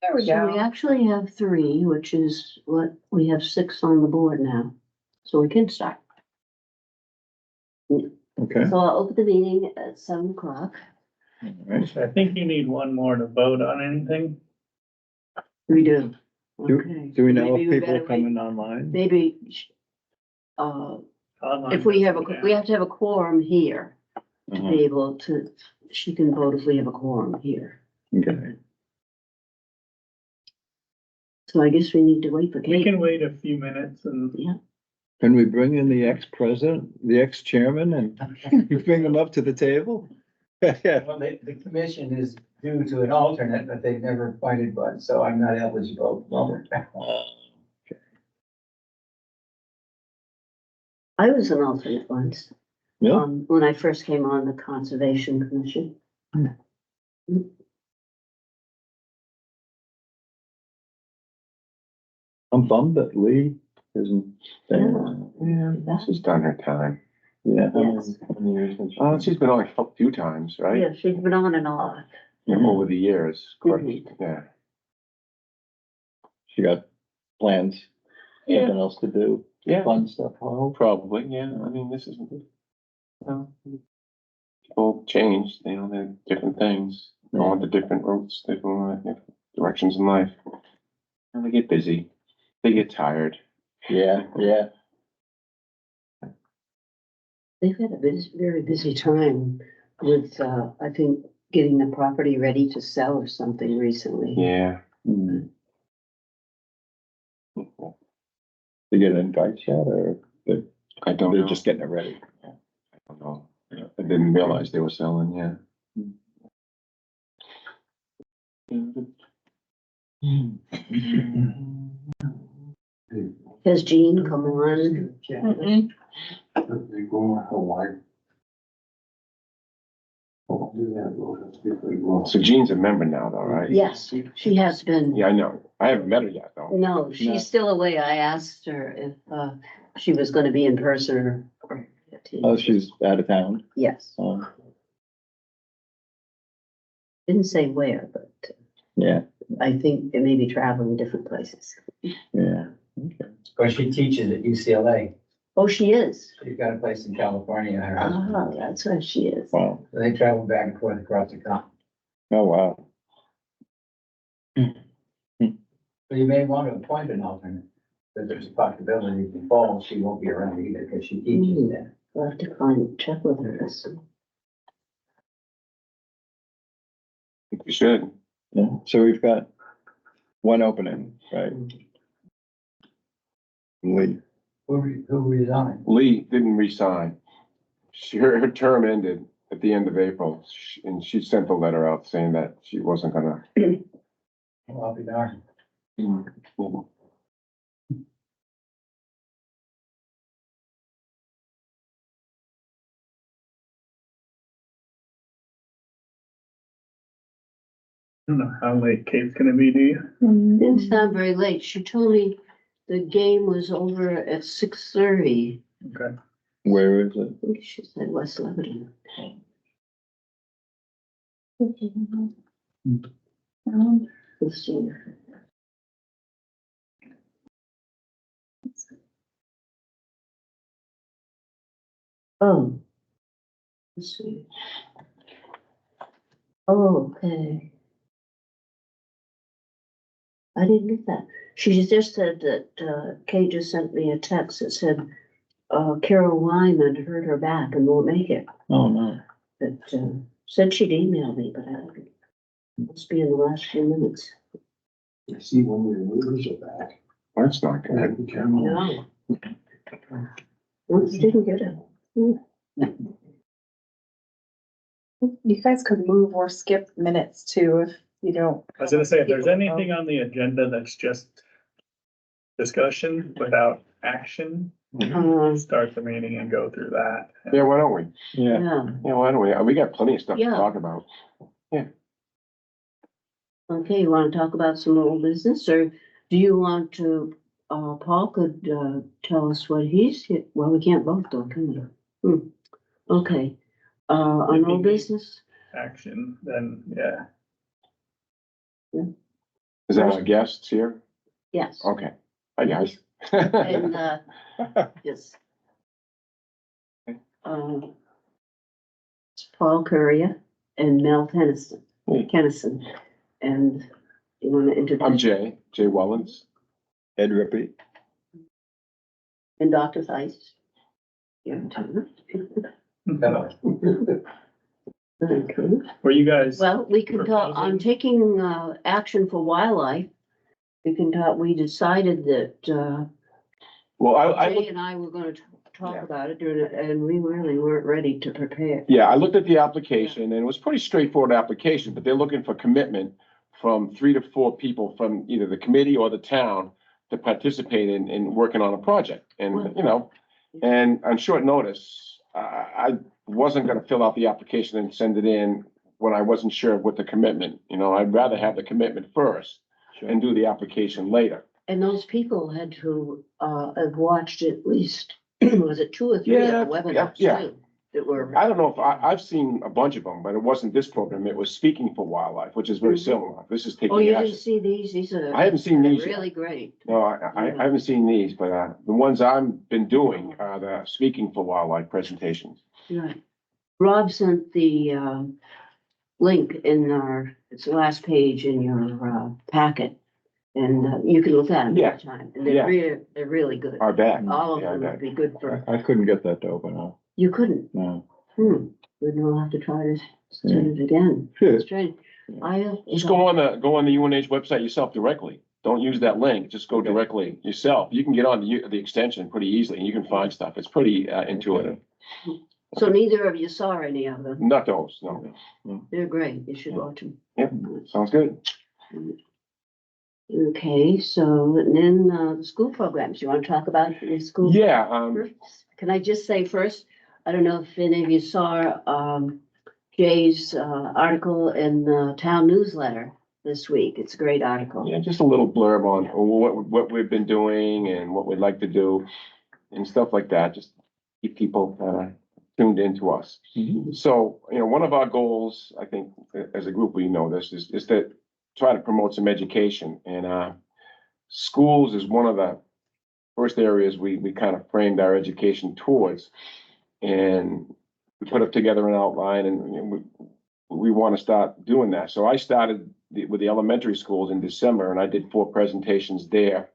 There we So we go. actually have three, which is what, we have six on the board now. So we can start. Okay. So I'll open the meeting at 7:00. All right. I think you need one more to vote on anything. We do. Do- Okay. Do we know Maybe if we people are better wait. coming online? Maybe, if we have we have to have a quorum here to Uh-huh. be able to, she can vote if we have a quorum here. Okay. So I guess we need to wait for We Kate. can wait a few minutes and Can we bring in the ex-president, the ex-chairman, and you bring them up to the table? Yeah. Well, the commission is due to an alternate, but they've never appointed one, so I'm not eligible. I was an alternate once, Yeah, when I first came on the Conservation Commission. I'm bummed that Lee isn't there. Yeah, she's done her time. Yeah. Yes. How many years has she She's been on a few times, right? Yeah, she's been on and off. Yeah, over the years, of course, Mhm. yeah. She got plans, something else to do, Yeah, fun stuff. Oh, probably, yeah, I mean, this isn't, people change, you know, they're different things, go on to different routes, different directions in life. And they get busy, they get tired. yeah, yeah. They've had a very busy time with, I think, getting the property ready to sell or something recently. Yeah. Mm. They get invites yet, or I don't they're know, just getting it ready? I don't know, I didn't realize they were selling, yeah. Has Jean come on? Mm-mm. So Jean's a member now, though, right? Yes, she has been. Yeah, I know, I haven't met her yet, though. No, No. she's still away. I asked her if, she was gonna be in person or. Oh, she's out of town. Yes, didn't say where, but Yeah, I think they may be traveling different places. yeah. Okay. But she teaches at UCLA. Oh, she is. She's got a place in California, her husband. Oh, that's where she is. Wow. So they travel back and forth across the continent. Oh, wow. So you may want to appoint an alternate, because there's a possibility if the fall, she won't be around either, because she teaches there. We'll have to check with her. I think we should. Yeah, so we've got one opening, right? Lee. Who resigned? Lee didn't resign. Her term ended at the end of April, and she sent a letter out saying that she wasn't gonna. Well, I'll be darned. I don't know how late Kate's gonna be, do you? Didn't sound very late. She told me the game was over at 6:30. Okay. Where is it? I think she said West Lebanon. Let's see. Oh. Let's see. Oh, okay. I didn't get that. She just said that, Kate just sent me a text that said, Carol Wyman hurt her back and won't make it. Oh, no. But, said she'd email me, but I haven't. Must be in the last few minutes. I see one of the movers are back. That's not good. No. Once didn't get it. You guys could move or skip minutes too if you don't. I was gonna say, if there's anything on the agenda that's just discussion without action, start the meeting and go through that. Yeah, why don't we? Yeah, Yeah, Why don't we? We got plenty of stuff to Yeah. talk about. okay, you wanna talk about some old business, or do you want to, Paul could, tell us what well, we can't both though, can we? Okay, on old business, Action, then, yeah. Is that our guests here? Yes. Okay. Hi, guys. And, yes. It's Paul Courier and Mel Tennyson, Hey. Kennison. And you want to introduce? I'm Jay Wellens. Ed Rippey. And Dr. Theis. Yeah. Hello. Okay. Were you guys, Well, we can talk, on taking, action for wildlife. We can talk, we decided that, Well, I Jay looked, and I were gonna talk Yeah. about it during it, and we really weren't ready to prepare. yeah, I looked at the application and it was pretty straightforward application, but they're looking for commitment from 3 to 4 people from either the committee or the town to participate in working on a project. And, you know, and on short notice, I wasn't gonna fill out the application and send it in when I wasn't sure what the commitment, you know, I'd rather have the commitment first and do the application later. And those people had to, have watched at least, was it 2 or 3 Yeah, of the yeah, webinars yeah. too? That were, I don't know if I've seen a bunch of them, but it wasn't this program. It was Speaking for Wildlife, which is very Mhm. similar. This is oh, taking you didn't action. see these? These are. I haven't seen these yet. Really great. No, I haven't seen these, but, the ones I've been doing are the Speaking for Wildlife presentations. Right. Rob sent the, link in it's the last page in your, packet. And, you can look at them Yeah. anytime. And Yeah. they're really good. Our back. All of Yeah, I them bet. would be good for, I couldn't get that to open up, you couldn't. no. Then we'll have to try to send it again. Yeah. Strange. I. Just go on the UNH website yourself directly. Don't use that link. Just go directly yourself. You can get on the extension pretty easily and you can find stuff. It's pretty intuitive. So neither of you saw any of them. Not those, no. They're great. You should watch them. Yep, sounds good. Okay, so then, the school programs, you want to talk about the school? Yeah, First? Can I just say first, I don't know if any of you saw, Jay's, article in the town newsletter this week. It's a great article. yeah, just a little blurb on what we've been doing and what we'd like to do and stuff like that. Just keep people tuned into us. Mhm. So, you know, one of our goals, I think, as a group, we know this, is to try to promote some education. And schools is one of the first areas we kind of framed our education towards. And we put up together an outline and you know, we want to start doing that. So I started with the elementary schools in December and I did 4 presentations there.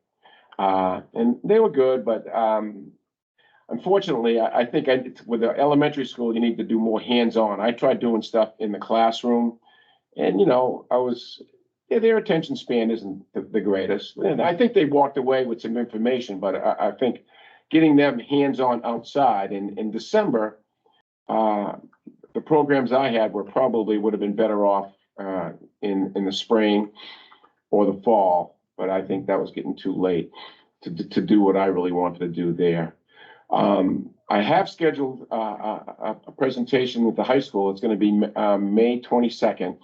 And they were good, but unfortunately, I think with the elementary school, you need to do more hands-on. I tried doing stuff in the classroom and, you know, their attention span isn't the greatest. And I think they walked away with some information, but I think getting them hands-on outside in December, the programs I had would have been better off in the spring or the fall, but I think that was getting too late to do what I really wanted to do there. I have scheduled a presentation with the high school. It's going to be May 22nd.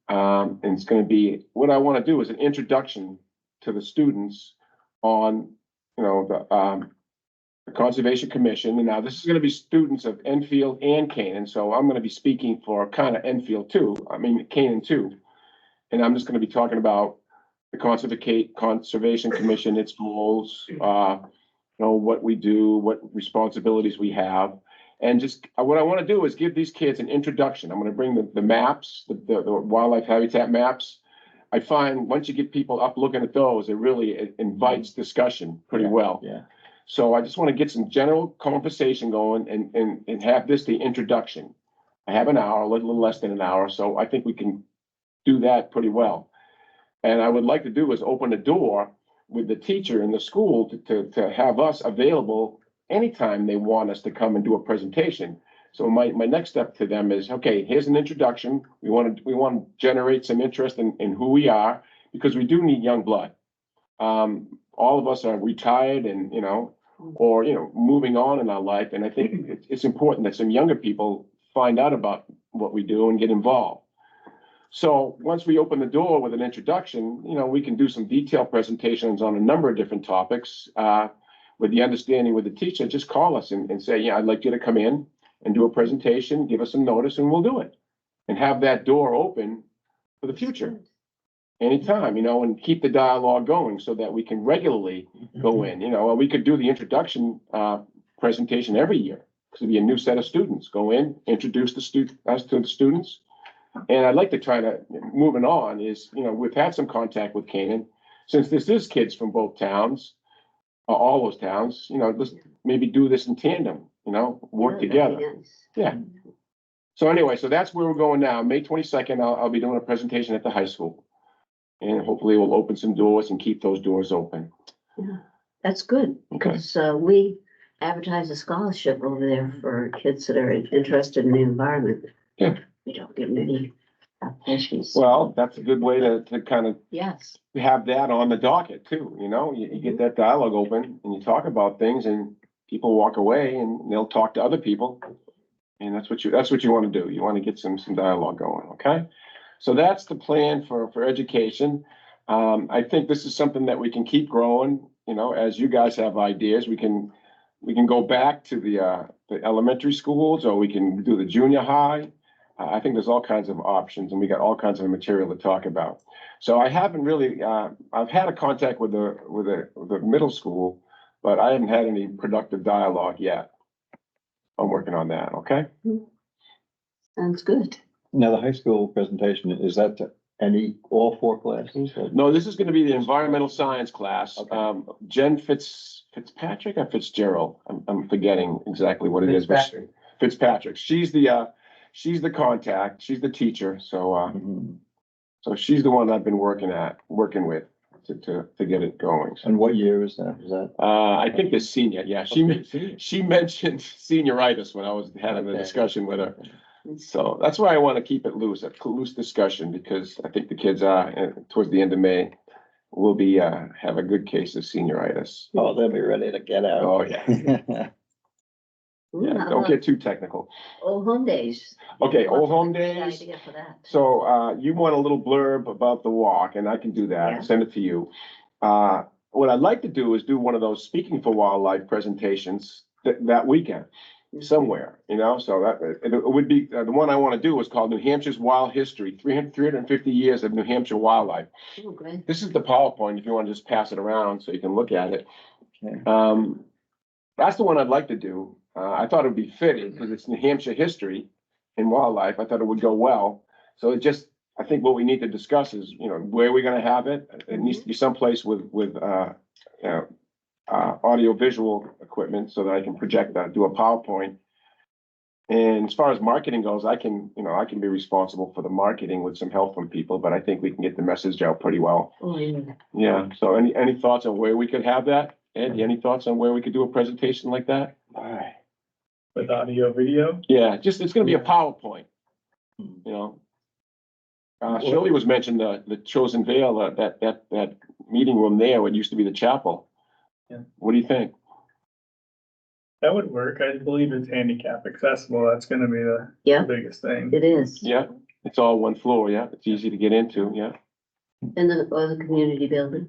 And it's going to be, what I want to do is an introduction to the students on, you know, the Conservation Commission. And now this is going to be students of Enfield and Canaan. So I'm going to be speaking for kind of Enfield too. I mean, Canaan too. And I'm just going to be talking about the Conservation Commission, its goals, you know, what we do, what responsibilities we have. And just what I want to do is give these kids an introduction. I'm going to bring the maps, the wildlife habitat maps. I find once you get people up looking at those, it really invites discussion pretty well. Yeah. So I just want to get some general conversation going and have this the introduction. I have an hour, a little less than an hour, so I think we can do that pretty well. And I would like to do is open a door with the teacher in the school to have us available anytime they want us to come and do a presentation. So my next step to them is, okay, here's an introduction. We want to generate some interest in who we are because we do need young blood. All of us are retired and, you know, or, you know, moving on in our life. And I think it's important that some younger people find out about what we do and get involved. So once we open the door with an introduction, you know, we can do some detailed presentations on a number of different topics. With the understanding with the teacher, just call us and say, yeah, I'd like you to come in and do a presentation, give us some notice and we'll do it. And have that door open for the future. anytime, and keep the dialogue going so that we can regularly go in, and we could do the introduction, presentation every year. Because it'd be a new set of students, go in, introduce us to the students. And I'd like to try to, moving on is, we've had some contact with Canaan. Since this is kids from both towns, all those towns, let's maybe do this in tandem, work Yeah, together. that'd be nice. Yeah. So anyway, so that's where we're going now. May 22nd, I'll be doing a presentation at the high school. And hopefully we'll open some doors and keep those doors open. That's good, Okay. because we advertise a scholarship over there for kids that are interested in the environment. Yeah. We don't get many applications. Well, that's a good way to kind of Yes, have that on the docket too, you get that dialogue open and you talk about things and people walk away and they'll talk to other people. And that's what you want to do. You want to get some dialogue going, okay? So that's the plan for education. I think this is something that we can keep growing, as you guys have ideas, we can go back to the elementary schools, or we can do the junior high. I think there's all kinds of options and we got all kinds of material to talk about. So I haven't really, I've had a contact with the middle school, but I haven't had any productive dialogue yet. I'm working on that, okay? sounds good. Now, the high school presentation, is that to all 4 classes? or- No, this is gonna be the environmental science class. Okay. Jen Fitzpatrick or Fitzgerald? I'm forgetting exactly what it is, but Fitzpatrick. Fitzpatrick. She's the contact, she's the teacher, so, Mhm. so she's the one I've been working with to get it going. So, And what year is that? Is that? I think the senior, yeah, Okay. she mentioned senioritis when I was having a Okay. discussion with her. So that's why I want to keep it loose, a loose discussion, because I think the kids are, towards the end of May, will be, have a good case of senioritis. Oh, they'll be ready to get out. Oh, yeah. Ooh, Yeah, how don't about get too technical. Old home days. Okay, old home Good days. idea for that. So, you want a little blurb about the walk, and I can do Yeah. that, send it to you. What I'd like to do is do one of those Speaking for Wildlife presentations that weekend somewhere, so that, it would be, the one I want to do is called New Hampshire's Wild History, 350 years of New Hampshire wildlife. Oh, great. This is the PowerPoint, if you want to just pass it around so you can look at it. Okay. That's the one I'd like to do. I thought it'd be fitting because it's New Hampshire history and wildlife. I thought it would go well. So I think what we need to discuss is, where we're gonna have it. It needs to be someplace with audio visual equipment so that I can project that, do a PowerPoint. And as far as marketing goes, I can be responsible for the marketing with some help from people, but I think we can get the message out pretty well. Oh, yeah. Yeah, so any thoughts on where we could have that? Ed, any thoughts on where we could do a presentation like that? Alright. With audio, video. Yeah, it's gonna be a PowerPoint, Shirley was mentioned, the Chosen Vale, that meeting room there, what used to be the chapel. Yeah. What do you think? That would work. I believe it's handicap accessible. That's gonna be the Yeah. biggest thing. It is. Yeah, it's all one floor, yeah, it's easy to get into, yeah. In the community building.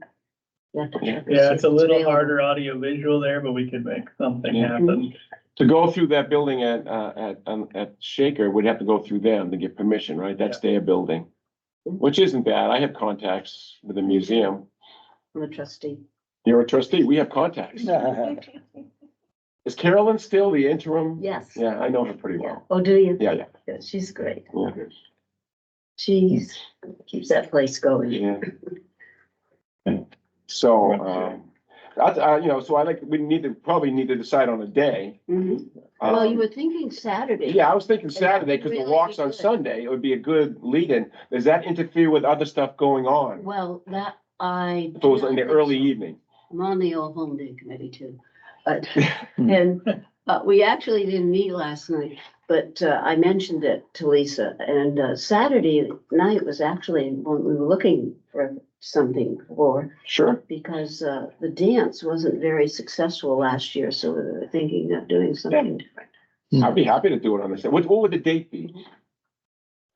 You have to check and Yeah, see it's a if little available. harder audio visual there, but we could make something Yeah. happen. To go through that building at Shaker, we'd have to go through them to get permission, right? That's their building, which isn't bad. I have contacts with the museum. I'm a trustee. You're a trustee, we have contacts. Is Carolyn still the interim? Yes. Yeah, I know her pretty Yeah. well. Oh, do you? Yeah. Yeah, she's great. Yeah. She's keeps that place going. Yeah. So, we probably need to decide on a day. Mhm. Well, you Um, were thinking Saturday. Yeah, I was thinking Saturday, because the Really walk's on good. Sunday, it would be a good lead-in. Does that interfere with other stuff going on? Well, that If it was in the early evening? I'm on the old home day committee too. But, and, we actually didn't meet last night, but, I mentioned it to Lisa, and, Saturday night was actually when we were looking for something for, Sure. because, the dance wasn't very successful last year, so we were thinking of doing something different. I'd be happy to do it on the, what would the date be?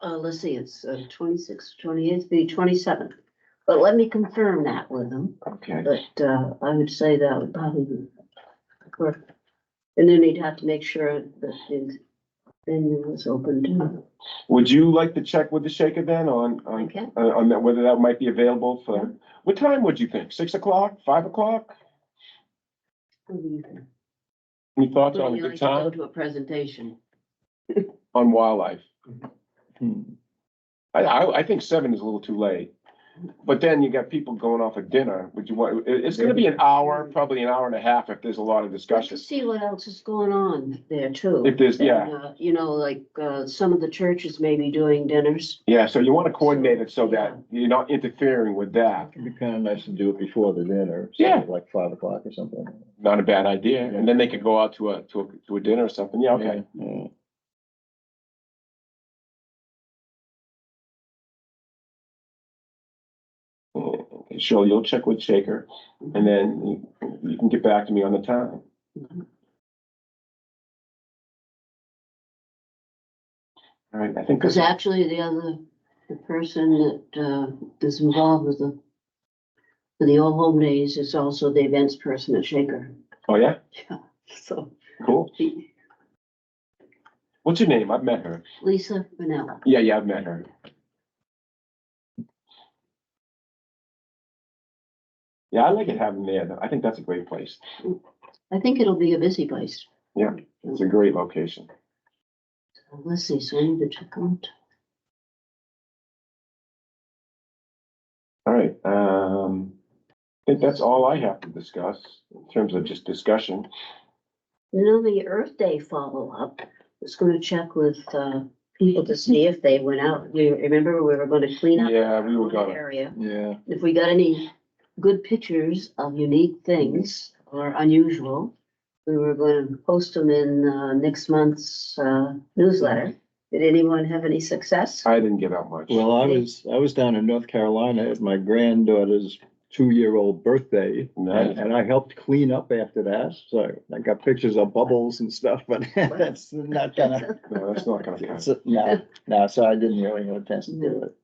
Let's see, it's, 26th, 28th, the 27th. But let me confirm that with them, Okay, but, I would say that would probably work. And then he'd have to make sure that his venue is open too. Would you like to check with the Shaker then Okay. on that, whether that might be available for, what time would you think? 6 o'clock, 5 o'clock? What do you think? Any thoughts Would on a you good like to go time to a presentation? on wildlife? Hmm. I think 7 is a little too late. But then you got people going off at dinner. Would you want, it's gonna be an hour, probably an hour and a half if there's a lot of Just discussion. to see what else is going on there too. If there's, yeah, And, you know, like, some of the churches may be doing dinners. yeah, so you wanna coordinate it so that you're not interfering with that. It'd be kind of nice to do it before the dinner. so Yeah. Like 5 o'clock or something. Not a bad idea. And then they could go out to a dinner or something. Yeah, okay. Yeah. Sure, you'll check with Shaker and then you can get back to me on the time. All right, I think Because that's, actually the person that, is involved with the old home days is also the events person at Shaker. oh yeah, So, cool. What's her name? I've met her. Lisa Vanilla. Yeah, I've met her. Yeah, I like it having there. I think that's a great place. I think it'll be a busy place. It's a great location. Let's see, so I need to check out. All right, I think that's all I have to discuss in terms of just discussion. You know, the Earth Day follow-up, was gonna check with, people to see if they went out. Remember, we were gonna clean up. Yeah, we were one gonna. Area. Yeah. If we got any good pictures of unique things or unusual, we were going to post them in, next month's, newsletter. Did anyone have any success? I didn't get out much. Well, I was down in North Carolina at my granddaughter's 2-year-old birthday. Nice. And I helped clean up after that. So I got pictures of bubbles and stuff, but that's not gonna, No, that's not gonna it's, count. no, so I didn't really have a chance to do it.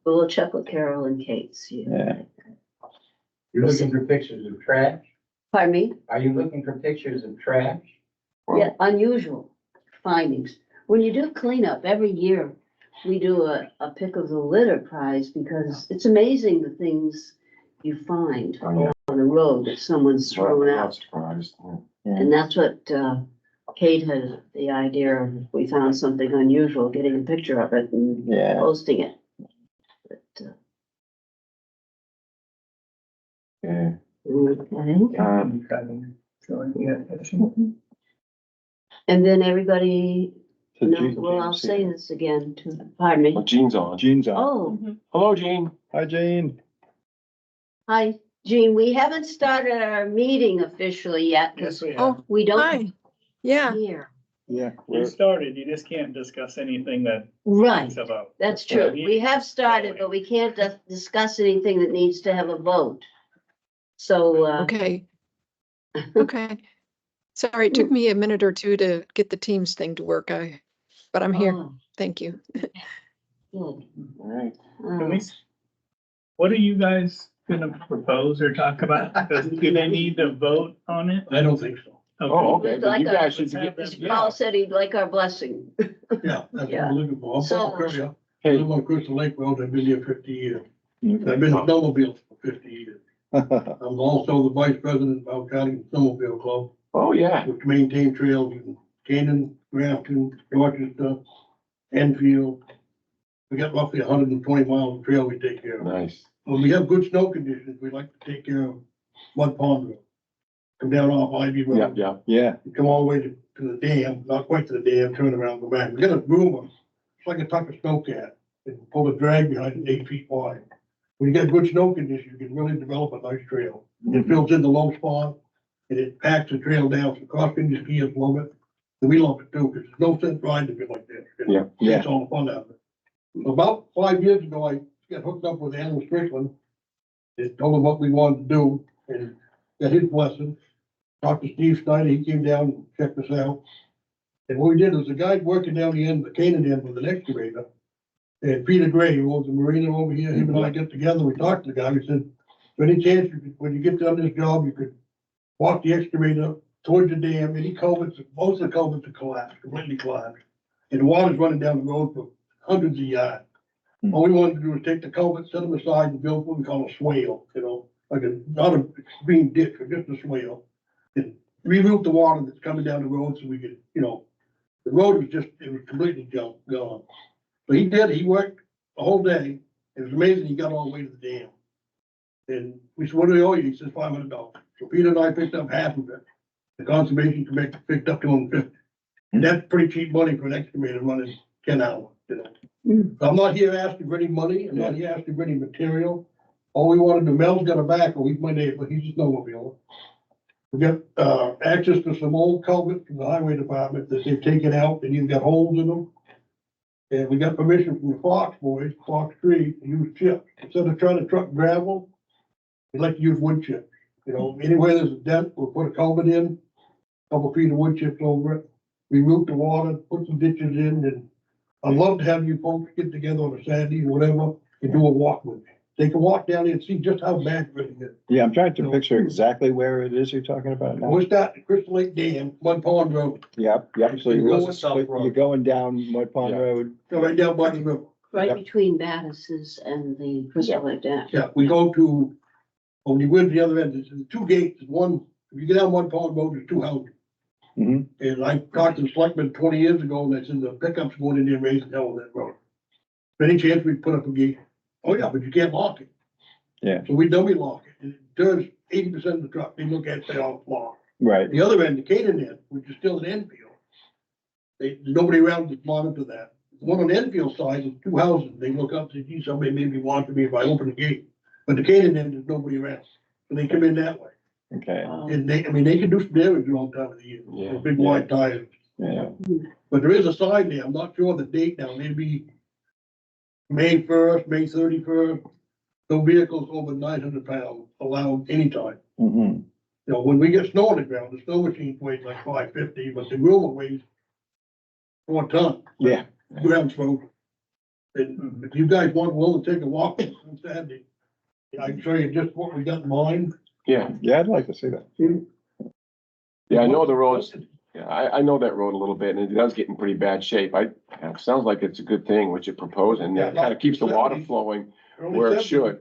But we'll check with Carol and Kate, see. Yeah. You're looking for pictures of trash? Pardon me? Are you looking for pictures of trash? Yeah, unusual findings. When you do cleanup, every year, we do a pick of the litter prize because it's amazing the things you find Oh, yeah. on the road that someone's thrown I'm not out. surprised. And that's what, Kate had the idea of, if we found something unusual, getting a picture of it and Yeah. posting it. But, Yeah. okay. So, And then everybody, So knows- Jean- well, I'll Jean's say here. this again too, pardon me. Well, Jean's on. Jean's on. Oh, Hello, Jean. Hi, Jane. hi, Jean, we haven't started our meeting officially yet, Yes, because we have. Oh, we don't hi. Yeah, hear. Yeah. You started, you just can't discuss anything that Right, it's about. that's true. We have started, but we can't discuss anything that needs to have a vote. So, okay. Okay. Sorry, it took me a minute or two to get the Teams thing to work. But I'm here. oh, Thank you. good. All right. Can we, what are you guys gonna propose or talk about? Do they need to vote on it? I don't think so. Oh, okay. We'd Then like you a- guys should Let's have get, them. Paul said he'd like our blessing. Yeah, that's what Yeah. I'm looking for. I'm So- from Australia. I Hey, live on Crystal Lake Road. I've been here 50 years. I've been a snowmobile for 50 years. I'm also the vice president of Bell County Snowmobile Club, oh, yeah. which maintain trails in Canaan, Grafton, Dorchester, Enfield. We got roughly 120 miles of trail we take care of. Nice. When we have good snow conditions, we like to take care of Mud Pond Road. Come down off Ivy Yeah, Road. yeah. Yeah. Come all the way to the dam, not quite to the dam, turn around, go back. We got a groomer, it's like a Tucker snowcat, and pull a drag behind it 8 feet wide. When you get good snow conditions, you can really develop a nice trail. It fills in the low spot, and it packs the trail down, so cross-country skiers love it. And we love it too, because there's no sense riding it like that. Yeah. Yeah. It's all the fun out of it. About 5 years ago, I got hooked up with Alan Strickland. And told him what we wanted to do, and got his blessing. Talked to Steve Snyder, he came down and checked us out. And what we did was the guy working down the end, the Canaan end with an excavator. And Peter Gray, who owns the marina over here, him and I get together, we talked to the guy, we said, any chance you could, when you get done this job, you could walk the excavator towards the dam, any culverts, most of the culverts are collapsed, completely collapsed. and the water's running down the road for hundreds of yards. All we wanted to do was take the culvert, set them aside and build what we call a swale, you know, like a, not a extreme ditch, but just a swale. And reroute the water that's coming down the road so we could, you know, the road was just, it was completely gone. So he did, he worked a whole day. It was amazing, he got all the way to the dam. And we said, what do we owe you? He says $500. So Peter and I picked up half of it. The conservation commission picked up $250. And that's pretty cheap money for an excavator running 10 hours, you know. I'm not here asking for any money, I'm not here asking for any material. All we wanted, Mel's got a backhoe, he's my neighbor, he's a snowmobiler. We got, access to some old culverts from the highway department that they've taken out, and you've got holes in them. And we got permission from the Fox boys, Fox Street, to use chips. Instead of trying to truck gravel, we like to use wood chips. You know, anywhere there's a dent, we'll put a culvert in, couple feet of wood chips over it. We route the water, put some ditches in, and I'd love to have you folks get together on a Saturday or whatever and do a walk with me. Take a walk down there and see just how bad it really is. Yeah, I'm trying to picture exactly where it is you're talking about now. We'll start at Crystal Lake Dam, Mud Pond Road, Yep, so It goes you're, to South Road. you're going down Mud Pond Yeah. Road. go right down by the river. Right Yep. between Battis's and the Crystal Lake Dam. Yeah, we go to, when you went to the other end, there's two gates, one, if you get down Mud Pond Road, there's two houses. Mhm. And I talked to the selectmen 20 years ago, and they said the pickup's going in there raising hell on that road. Any chance we put up a gate? Oh, yeah, but you can't lock it. Yeah. So we dummy lock it, and it turns 80% of the truck, they look at it, say, oh, it's locked. Right, The other end, the Canaan end, which is still an Enfield. There's nobody around to monitor that. The one on the Enfield side is two houses, they look up, say, gee, somebody may be watching me if I open the gate. But the Canaan end, there's nobody around, so they come in that way. okay, And they, I mean, they can do some damage a long time of the year, Yeah. with big wide tires. yeah, But there is a sign there, I'm not sure the date now, maybe May 1st, May 31st. No vehicles over 900 pounds allowed anytime. mhm, You know, when we get snow on the ground, the snow machine weighs like 550, but the groomer weighs 4 tons. yeah, Ground's frozen. And if you guys want, willing to take a walk on Saturday, I can show you just what we got in mind. Yeah, yeah, I'd like to see that. yeah, I know the roads, yeah, I know that road a little bit, and it does get in pretty bad shape. It sounds like it's a good thing, what you're proposing, Yeah, it kind of keeps the water flowing Early where it 70s, should.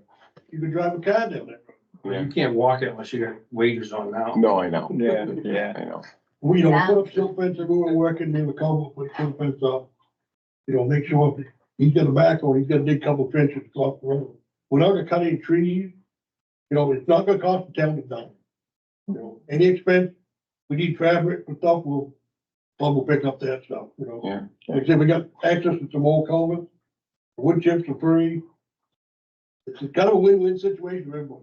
You could drive a car down that road. Yeah. You can't walk it unless you got waders on now. No, I know. Yeah, yeah. I know. We, you know, we put up silt fence everywhere we're working, we have a couple, put silt fence up. You know, make sure if he's got a backhoe, he's got to dig a couple trenches across the road. We're not gonna cut any trees. You know, it's not gonna cost the town to done. You know, any expense, we need fabric and stuff, we'll pick up that stuff, you know. Yeah. Like I said, we got access to some old culverts, wood chips are free. It's kind of a win-win situation for everyone.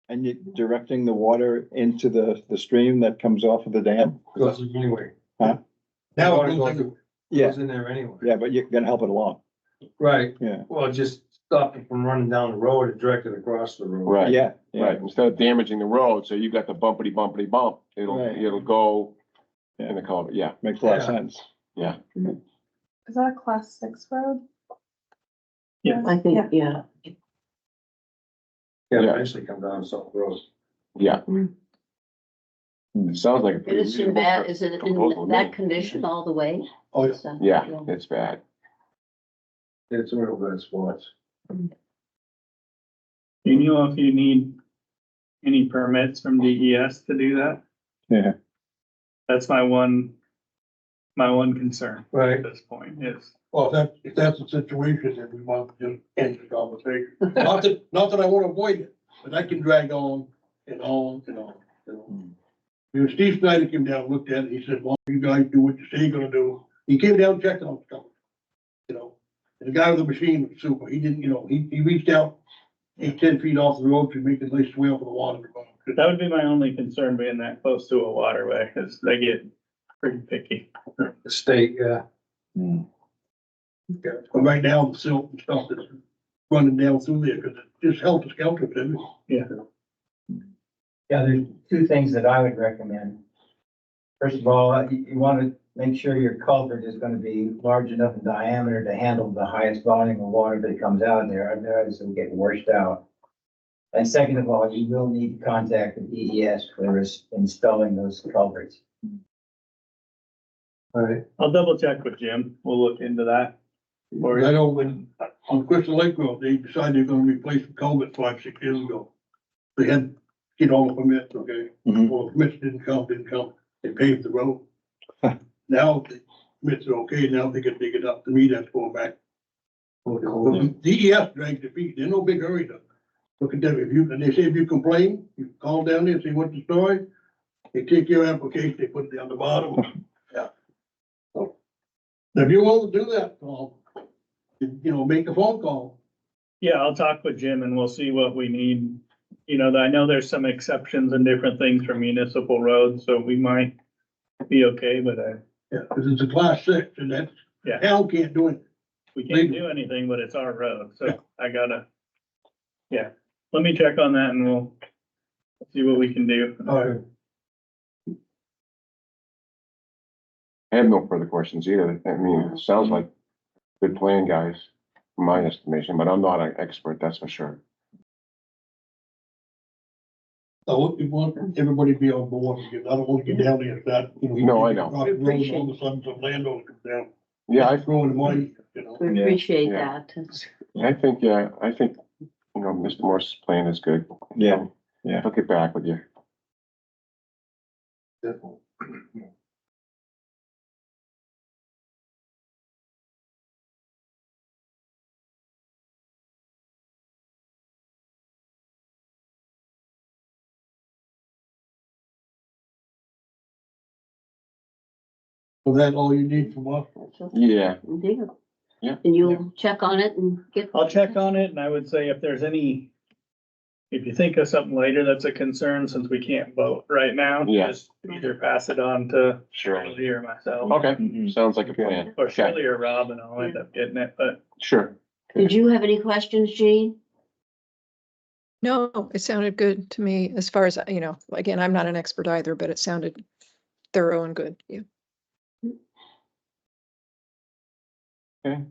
And you're directing the water into the stream that comes off of the dam? Goes in anyway. Now, Water it goes goes- in- Yeah, Goes in there anyway. yeah, but you're gonna help it along. Right. Yeah. Well, just stop it from running down the road and direct it across the road. Right, Yeah, yeah, right. Instead of damaging the road, so you got the bumpity bump. Right. It'll go in the culvert, yeah, makes a lot of Yeah. sense. yeah. Is that a class 6 road? Yeah. I think, yeah. Yeah, Yeah. eventually come down South Road. Yeah. Mm. It sounds like a It pretty is in reasonable bad, is it proposal in to me. that condition all the way? Oh, yeah. So, Yeah, it's bad. It's a real bad spot. Do you know if you need any permits from DES to do that? Yeah, That's my one concern at Right. this point is, Well, if that's the situation, then we want to just end the conversation. Not that I want to avoid it, but that can drag on and on and on, you know. You know, Steve Snyder came down, looked at it, he said, well, you guys do what you say you're gonna do. He came down, checked on stuff, you know. And the guy with the machine was super, he didn't, you know, he reached out 8-10 feet off the road to make a nice swale for the water to go. that would be my only concern being that close to a waterway, because they get pretty picky. The state, yeah. But right now, the silt and stuff that's running down through there, because it just helps us skelter, doesn't it? Yeah. Yeah, there's two things that I would recommend. First of all, you want to make sure your culvert is going to be large enough in diameter to handle the highest volume of water that comes out of there, otherwise it'll get washed out. And second of all, you will need to contact the DES for installing those culverts. All right. I'll double check with Jim. We'll look into that. Or, I know when, on Crystal Lake Road, they decided they're gonna replace the culvert 5, 6 years ago. They had, get all the permits, okay? Mhm. Well, the permits didn't come, they paved the road. Now, the permits are okay, now they can dig it up, to me, that's going back. DES drags their feet, they're no big hurry to look at them, if you, and they say if you complain, you call down there, see what's the story. They take your application, they put it down the bottom. Yeah. So, if you want to do that, make a phone call. yeah, I'll talk with Jim and we'll see what we need. You know, I know there's some exceptions and different things for municipal roads, so we might be okay, but Yeah, because it's a class 6 and that's, Yeah. hell can't do it. we can't do anything, but it's our road, so I gotta, yeah. Let me check on that and we'll see what we can do. I have no further questions either. I mean, it sounds like a good plan, guys, from my estimation, but I'm not an expert, that's for sure. So we want everybody to be on board, because I don't want to get down there if that. No, I know. All of a sudden some landowner comes down, Yeah, I, throwing the money, you know. We Yeah, appreciate yeah. that. It's- I think, Mr. Morse's plan is good. Yeah, yeah. I'll get back with you. So that's all you need from us. that's okay. Yeah, Yeah. Yeah. And you'll check on it and get. I'll check on it and I would say if there's any, if you think of something later that's a concern, since we can't vote right now. Yeah. Just either pass it on to sure. Shirley or myself, Okay, Mhm. sounds like a plan. or Okay, Shirley or Rob, and I'll end up getting it, but sure. Did you have any questions, Jean? No, it sounded good to me as far as, again, I'm not an expert either, but it sounded thorough and good. Yeah. Okay,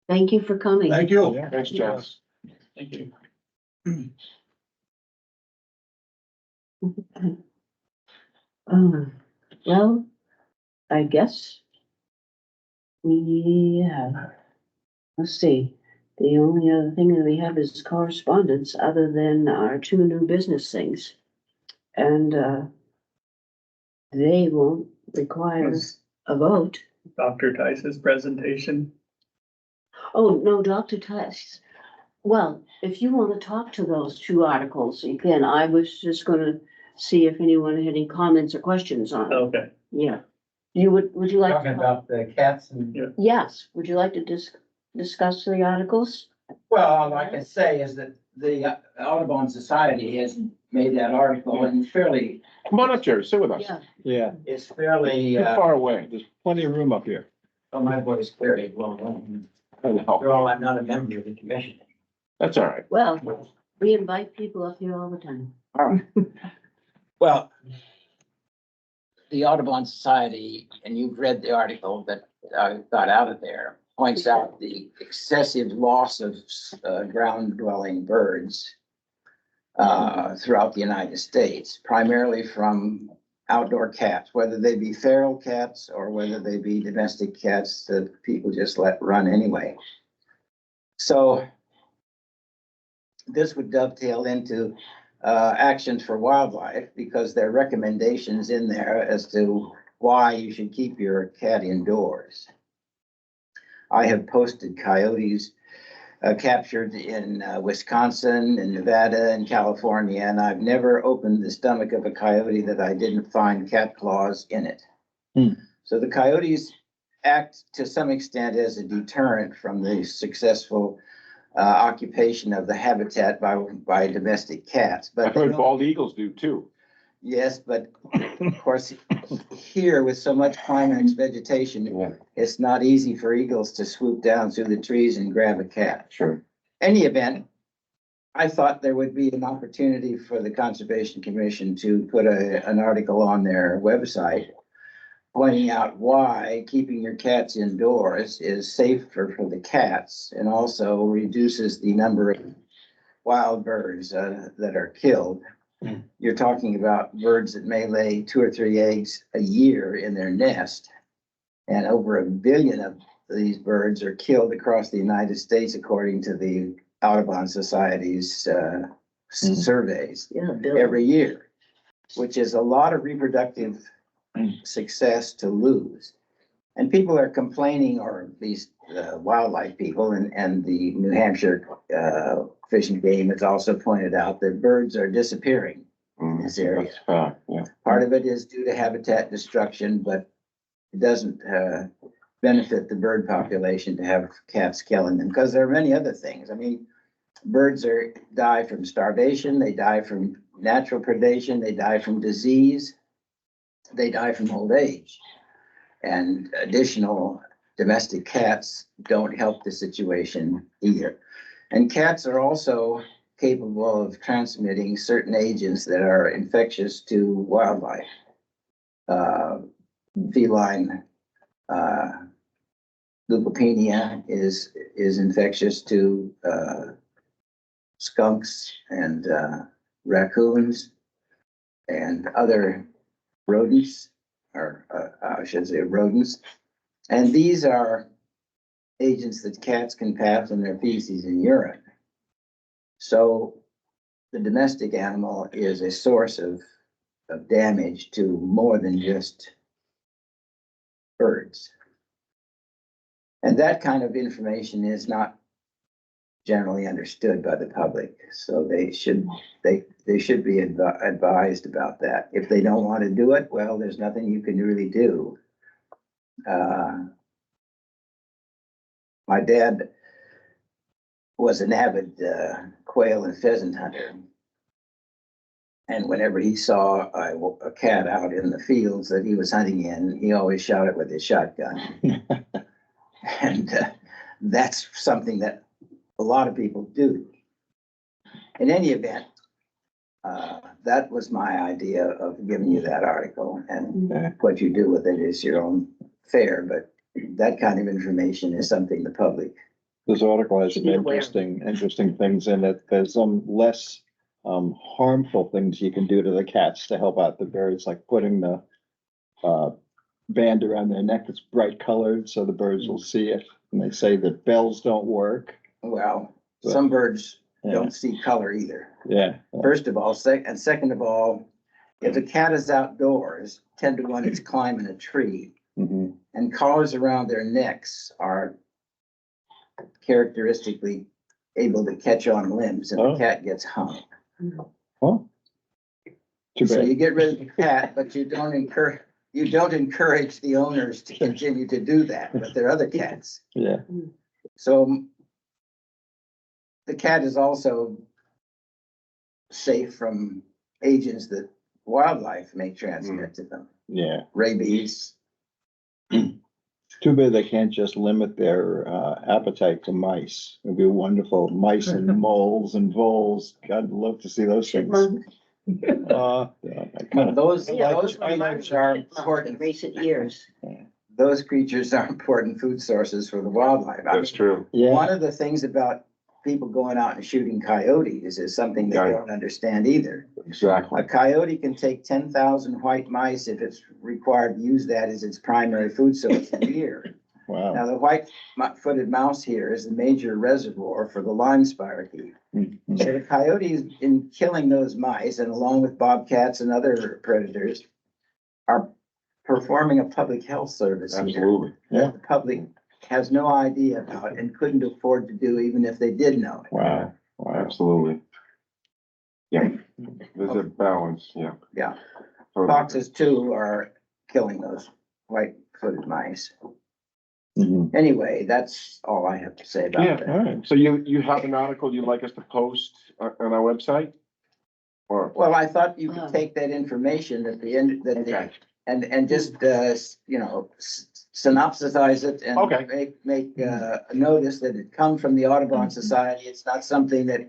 Thank you for coming. Thank you. Yeah. thanks, Jess. thank you. Well, I guess we have, let's see, the only other thing that we have is correspondence other than our 2 new business things. And, they won't require a vote. Dr. Tice's presentation. Oh, no, Dr. Tice. Well, if you want to talk to those 2 articles, you can. I was just gonna see if anyone had any comments or questions on it. Okay, Yeah. Would you like? Talking to about the cats and, Yes, would you like to discuss the articles? well, all I can say is that the Audubon Society has made that article and fairly, Come on up, Jerry, sit with us. Yeah, Yeah, it's fairly, Too far away. there's plenty of room up here. oh, my voice very well known. I know. After all, I'm not a member of the commission. That's all right. well, we invite people up here all the time. All right. Well, the Audubon Society, and you've read the article that I got out of there, points out the excessive loss of ground dwelling birds throughout the United States, primarily from outdoor cats, whether they be feral cats or whether they be domestic cats that people just let run anyway. So this would dovetail into actions for wildlife, because there are recommendations in there as to why you should keep your cat indoors. I have posted coyotes captured in Wisconsin and Nevada and California, and I've never opened the stomach of a coyote that I didn't find cat claws in it. So the coyotes act to some extent as a deterrent from the successful occupation of the habitat by domestic cats. But I've heard bald eagles do too. yes, but of course, here with so much climax vegetation, Yeah, it's not easy for eagles to swoop down through the trees and grab a cat. sure. Any event, I thought there would be an opportunity for the Conservation Commission to put an article on their website pointing out why keeping your cats indoors is safer for the cats and also reduces the number of wild birds that are killed. you're talking about birds that may lay 2 or 3 eggs a year in their nest. And over 1 billion of these birds are killed across the United States, according to the Audubon Society's surveys Yeah, Bill. every year, which is a lot of reproductive success to lose. And people are complaining, or these wildlife people and the New Hampshire Fish and Game has also pointed out that birds are disappearing in this area. That's fact, yeah. Part of it is due to habitat destruction, but it doesn't benefit the bird population to have cats killing them, because there are many other things. I mean, birds die from starvation, they die from natural predation, they die from disease, they die from old age. And additional domestic cats don't help the situation either. And cats are also capable of transmitting certain agents that are infectious to wildlife. Feline leukopenia is infectious to skunks and raccoons and other rodents, or I should say rodents. And these are agents that cats can pass in their feces and urine. So the domestic animal is a source of damage to more than just birds. And that kind of information is not generally understood by the public. So they should be advised about that. If they don't want to do it, well, there's nothing you can really do. My dad was an avid quail and pheasant hunter. And whenever he saw a cat out in the fields that he was hunting in, he always shot it with his shotgun. And that's something that a lot of people do. In any event, that was my idea of giving you that article, and what you do with it is your own affair, but that kind of information is something the public. This article has Should some be aware. interesting things in it. There's some less harmful things you can do to the cats to help out the birds, like putting the band around their neck that's bright colored so the birds will see it. And they say that bells don't work. Well, some birds Yeah. don't see color either. Yeah. First of all, second of all, if the cat is outdoors, 10 to 1 it's climbing a tree, Mhm. and collars around their necks are characteristically able to catch on limbs, and Oh. the cat gets hung. Oh. Too So you bad. get rid of the cat, but you don't encourage the owners to continue to do that, but there are other cats. Yeah. So the cat is also safe from agents that wildlife may transmit to them. Yeah. Rabies. Too bad they can't just limit their appetite to mice. It'd be wonderful. Mice and moles and voles. God, love to see those things. Chipmunks. I kind of, Those Yeah, those creatures were are chipmunks in important. recent years. Those creatures are important food sources for the wildlife. I That's mean, true. yeah. one of the things about people going out and shooting coyotes is something they Yeah. don't understand either. Exactly. A coyote can take 10,000 white mice if it's required to use that as its primary food source a year. Wow. Now, the white-footed mouse here is the major reservoir for the lime spirochete. Mhm. So the coyotes, in killing those mice, and along with bobcats and other predators, are performing a public health service here Absolutely. that the public has no idea about and couldn't afford to do even if they did know it. Wow. Wow. Absolutely. Yeah, there's a balance, yeah. Yeah. Totally. Foxes too are killing those white-footed mice. Mhm. Anyway, that's all I have to say about Yeah, that. all right. So you have an article you'd like us to post on our website? Or, Well, I thought you could take that information at the end, okay, and just, synopsisize it Okay. and make a notice that it come from the Audubon Society. It's not something that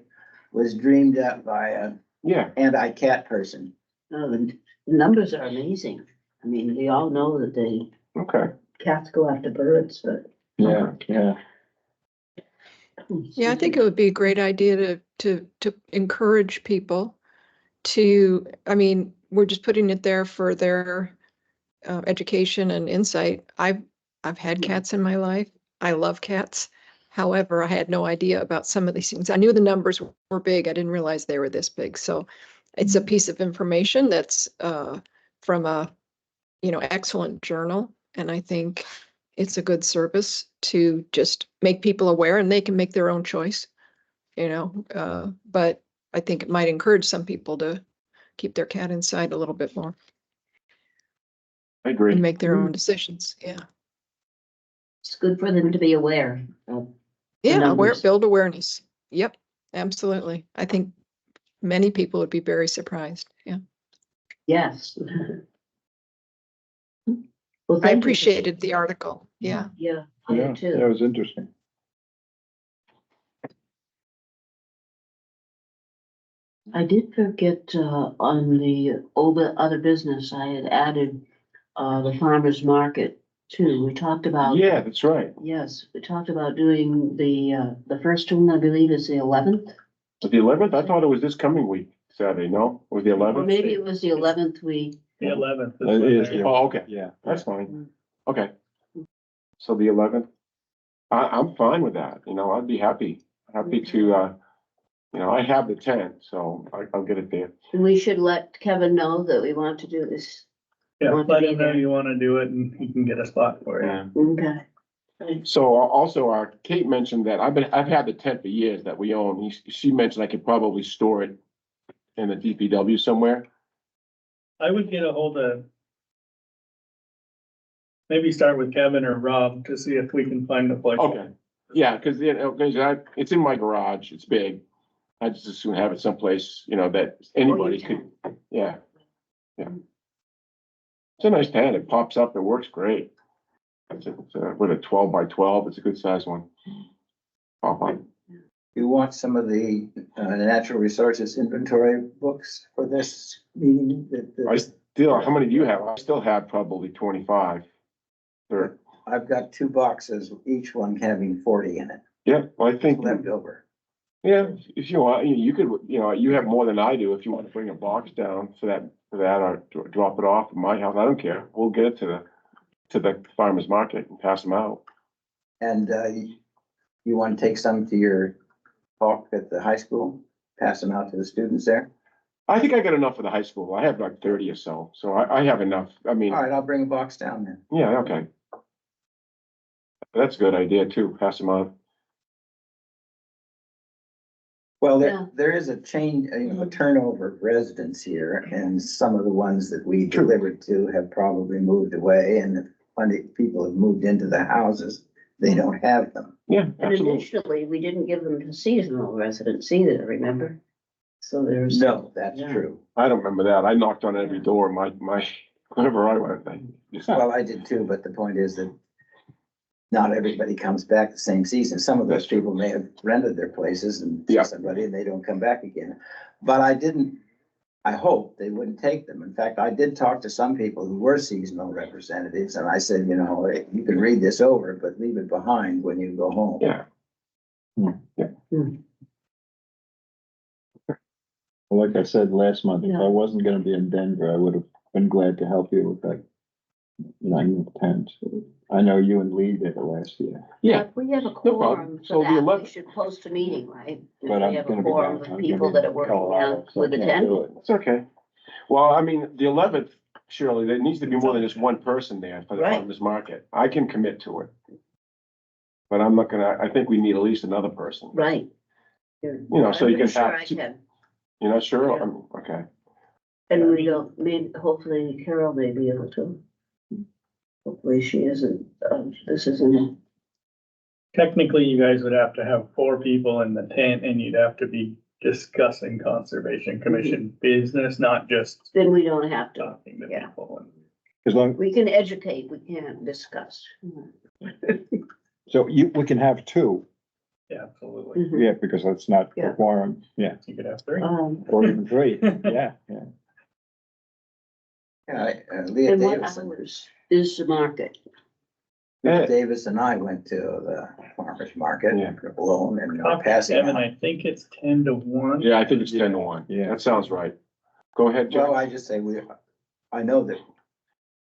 was dreamed up by a yeah, anti-cat person. Oh, the numbers are amazing. I mean, we all know that the okay. cats go after birds, but. Yeah. Yeah. Yeah, I think it would be a great idea to encourage people I mean, we're just putting it there for their education and insight. I've had cats in my life. I love cats. However, I had no idea about some of these things. I knew the numbers were big. I didn't realize they were this big. So it's a piece of information that's from a, excellent journal. And I think it's a good service to just make people aware, and they can make their own choice, but I think it might encourage some people to keep their cat inside a little bit more I agree. and make their own decisions. Yeah. It's good for them to be aware of. The Yeah, numbers. build awareness. Yep, absolutely. I think many people would be very surprised. Yeah. Yes. Well, I thank you. appreciated the article. Yeah. Yeah, I Yeah, do too. that was interesting. I did forget, on the other business, I had added, the farmer's market too. We talked about. Yeah, that's right. Yes, we talked about doing the first one, I believe, is the 11th. But the 11th, I thought it was this coming week, Saturday, no? Or the Or 11th? maybe it was the 11th we, The 11th. It is the- Oh, okay, Yeah. that's fine. Okay. So the 11th, I'm fine with that, I'd be happy to, I have the tent, so I'll get it there. we should let Kevin know that we want to do this. Yeah, Want to let be him know there. you wanna do it and he can get a spot for you. Yeah. Okay. So also, Kate mentioned that I've had the tent for years that we own. She mentioned I could probably store it in the DPW somewhere. I would get a hold of. Maybe start with Kevin or Rob to see if we can find a place. Okay, yeah, because it's in my garage. It's big. I just as soon have it someplace, that anybody could, yeah. It's a nice tent. It pops up. It works great. It's with a 12 by 12. It's a good size one. Pop on. You want some of the natural resources inventory books for this meeting? How many do you have? I still have probably 25. Or, I've got 2 boxes, each one having 40 in it, yeah, well, I think, left over. yeah, if you want, you could, you have more than I do. If you want to bring a box down for that, or drop it off at my house, I don't care. We'll get it to the farmer's market and pass them out. And you want to take some to your talk at the high school, pass them out to the students there? I think I got enough for the high school. I have like 30 or so, so I have enough. I mean, All right, I'll bring a box down then. yeah, okay. That's a good idea too. Pass them out. Well, Yeah. there is a change, a turnover of residents here, and some of the ones that we True. delivered to have probably moved away, and if plenty of people have moved into the houses, they don't have them. Yeah, And absolutely. initially, we didn't give them to seasonal residents either, remember? So there's. No, that's Yeah. true. I don't remember that. I knocked on every door, wherever I went. Well, I did too, but the point is that not everybody comes back the same season. Some of those That's true. people may have rented their places and Yeah. somebody, and they don't come back again. But I hope they wouldn't take them. In fact, I did talk to some people who were seasonal representatives, and I said, you can read this over, but leave it behind when you go home. Yeah. Well, like I said last month, if Yeah. I wasn't gonna be in Denver, I would have been glad to help you with that 9 tent. I know you and Lee did it last year. Yeah, If we have a problem. quorum So for the that, we 11th should post a meeting, right? If But we I'm have a gonna be quorum down. of I'm gonna people be that are in working Colorado, down so I with the can't tent. do it. it's okay. Well, I mean, the 11th, Shirley, there needs to be more than just one person there for the Right. farmer's market. I can commit to it. But I'm not gonna, I think we need at least another person. Right. So you can Sure, have I two- can. You're not sure? Yeah. Okay. And we don't, maybe, hopefully Carol may be able to. Hopefully she isn't, this isn't, Technically, you guys would have to have 4 people in the tent and you'd have to be discussing Conservation Commission business, not just then we don't have to. talking to Yeah. people. As long, We can educate, we can't discuss. so we can have 2, Yeah, absolutely. Mhm. yeah, because that's not Yeah. a quorum, yeah, You could have 3. or even 3, yeah. Leah And what Davis, hours is the market? Leah Davis and I went to the farmer's market Yeah. alone and Talk to passing Kevin, out. I think it's 10 to 1. Yeah, I think it's 10 to 1. Yeah. That sounds right. Go ahead, Jim. Well, I just say I know that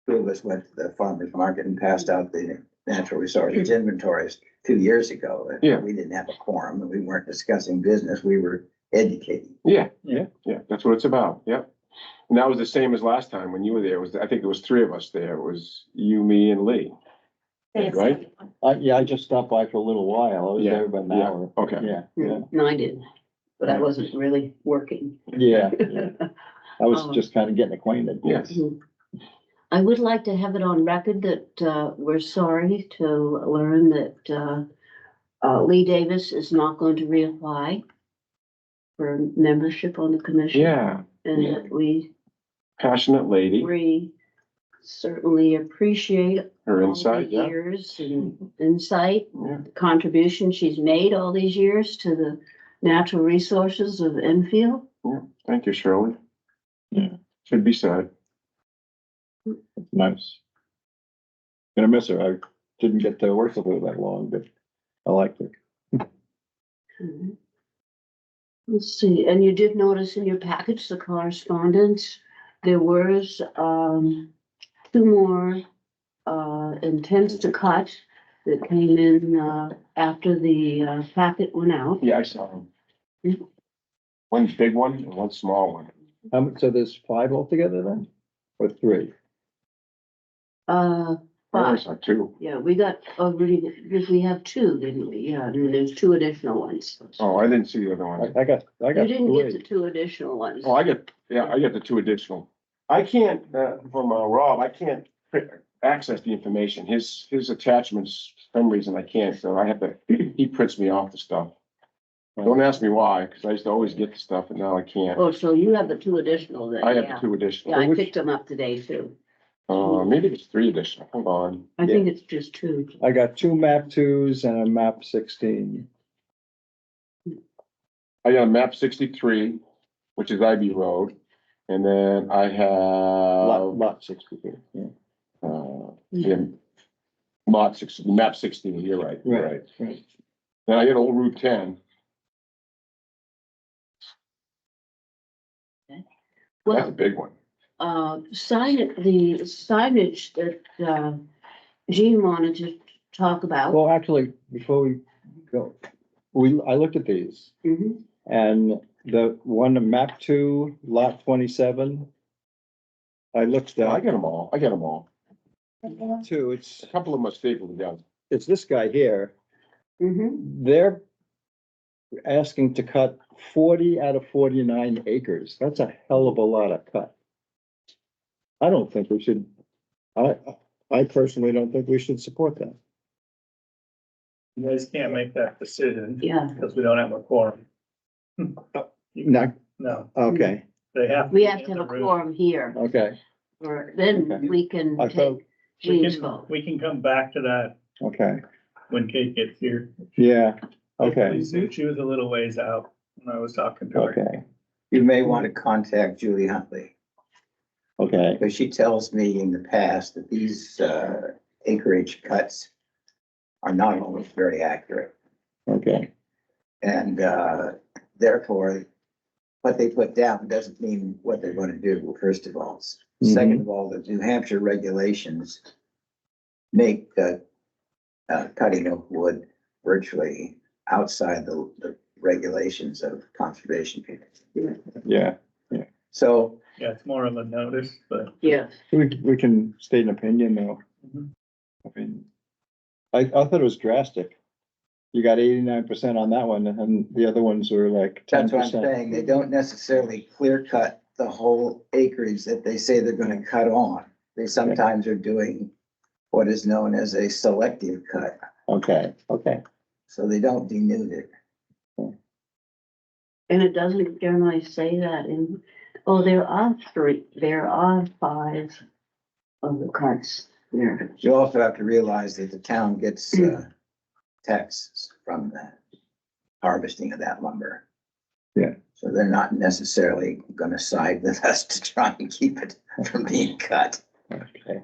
two of us went to the farmer's market and passed out the natural resources inventories 2 years ago. And Yeah. we didn't have a quorum and we weren't discussing business. We were educating. Yeah, that's what it's about, yeah. And that was the same as last time when you were there, I think there was 3 of us there, it was you, me, and Lee. Right? I just stopped by for a little while. I was Yeah, there about an yeah, hour. okay. Yeah, No, I didn't, but I wasn't really working. yeah. I was Oh. just kind of getting acquainted. Yes. I would like to have it on record that, we're sorry to learn that, Lee Davis is not going to reapply for membership on the commission. Yeah, And that we passionate lady, certainly appreciate her all the insight, yeah. years and insight, Yeah. the contribution she's made all these years to the natural resources of Enfield. Thank you, Shirley. Yeah, should be said. Nice. Gonna miss her. I didn't get to work with her that long, but I liked her. Mhm. Let's see, and you did notice in your package, the correspondence, there was, 2 more, intents to cut that came in, after the, packet went out. Yeah, I saw him. Mhm. One big one and one small one. So there's 5 altogether then? Or 3? I only 5, saw 2. yeah, we got, we have 2, didn't we? Yeah, and there's 2 additional ones. Oh, I didn't see the other one. I got You didn't get the 3. 2 additional ones. Oh, I get the 2 additional. I can't, from Rob, I can't access the information. His attachments, for some reason I can't, so I have to, he prints me off the stuff. Don't ask me why, because I used to always get the stuff and now I can't. Oh, so you have the 2 additional then? I have yeah. the 2 additional. Yeah, I picked them up today too. Maybe it's 3 additional. Hold on. I think it's just 2. I got 2 map 2s and a map 16. I got a map 63, which is Ivy Road. And then I have, Lot 63, yeah. yeah, lot 60, map 16, you're right, you're right. Right. Then I got Old Route 10. That's a Well, big one. the signage that, Jean wanted to talk about. Well, actually, before we go, I looked at these Mhm. and the one, the map 2, lot 27. I looked I at get them all. I get them all. 2, A couple of them are stapled together. it's this guy here. Mhm. They're asking to cut 40 out of 49 acres. That's a hell of a lot of cut. I don't think we should, I personally don't think we should support that. You guys can't make that decision Yeah, because we don't have a quorum. No, No, okay, they have. we be have to in have the a room. quorum here, okay, or then Okay. we can I thought- take We Jean's can, vote. we can come back to that okay, when Kate gets here. yeah, okay, Hopefully soon. She was a little ways out when I was talking to her. okay, You may want to contact Julie Huntley, okay, because she tells me in the past that these acreage cuts are not always very accurate. okay, And therefore, what they put down doesn't mean what they're going to do, first of all. Second of all, the New Hampshire regulations make cutting of wood virtually outside the regulations of conservation people. yeah. So Yeah, it's more of a notice, but Yeah, We can state an opinion though. Mhm. I mean, I thought it was drastic. You got 89% on that one and the other ones were like 10%. that's what I'm saying. They don't necessarily clear cut the whole acreage that they say they're gonna cut on. They sometimes are doing what is known as a selective cut, Okay, okay, so they don't denude it. and it doesn't generally say that in, there are 5 of the cuts there. You also have to realize that the town gets taxes from the harvesting of that lumber. Yeah. So they're not necessarily gonna side with us to try and keep it from being cut. okay.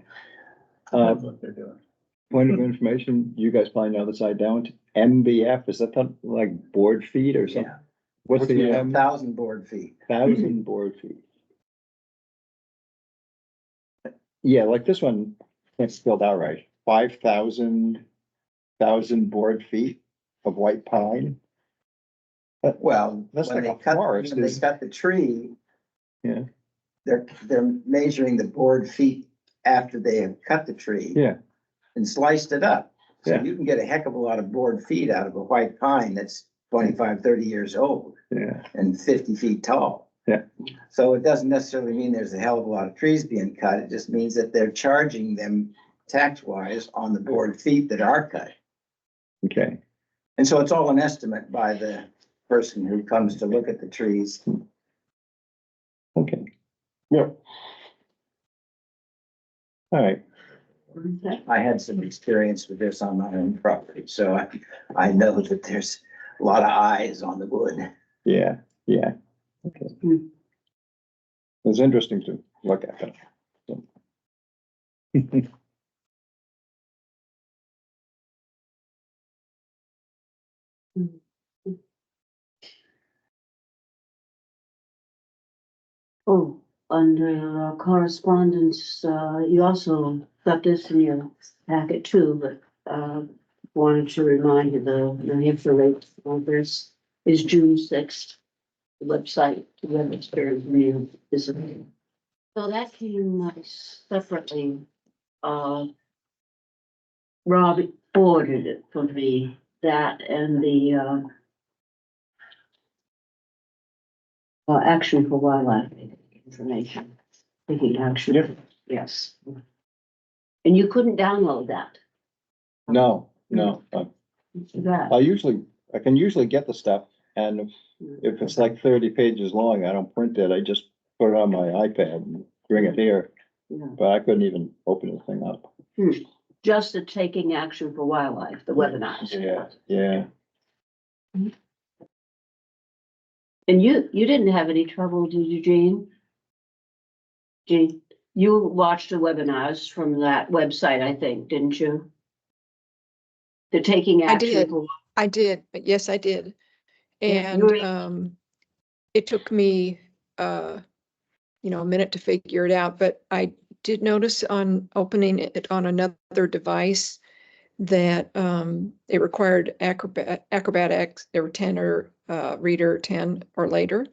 that's what they're doing. Point of information, you guys probably know this side down, MBF, is that like board feet or something? Yeah, What's the 1,000 board feet. 1,000 board feet? Yeah, like this one, it's spelled out right, 5,000 board feet of white pine. Well, That's when like they a cut, forest, when they is- cut the tree. Yeah. They're measuring the board feet after they have cut the tree. Yeah. And sliced it up. So Yeah. you can get a heck of a lot of board feet out of a white pine that's 25, 30 years old Yeah, and 50 feet tall. Yeah. So it doesn't necessarily mean there's a hell of a lot of trees being cut. It just means that they're charging them tax wise on the board feet that are cut. okay, And so it's all an estimate by the person who comes to look at the trees. okay, Yeah. all right. Okay. I had some experience with this on my own property, so I know that there's a lot of eyes on the wood. Yeah, yeah. Okay. Hmm. It was interesting to look at that. So. Oh, under correspondence, you also got this in your packet too, but, wanted to remind you the information on this is June 6th. The website to register new visitor. So that came separately, Rob forwarded it for me, that and the, action for wildlife information, taking action. Yep. Yes. And you couldn't download that. No, I can usually get the stuff, and if it's like 30 pages long, I don't print it, I just put it on my iPad and bring it here, Yeah. but I couldn't even open the thing up. Just the taking action for wildlife, the webinars. Yeah, And you didn't have any trouble, did you, Jean? Jean, you watched the webinars from that website, I think, didn't you? The taking I action. did. for- I did, but yes, I did. Yeah, And, it took me, a minute to figure it out, but I did notice on opening it on another device that, it required Acrobat X, there were 10 or, Reader 10 or later,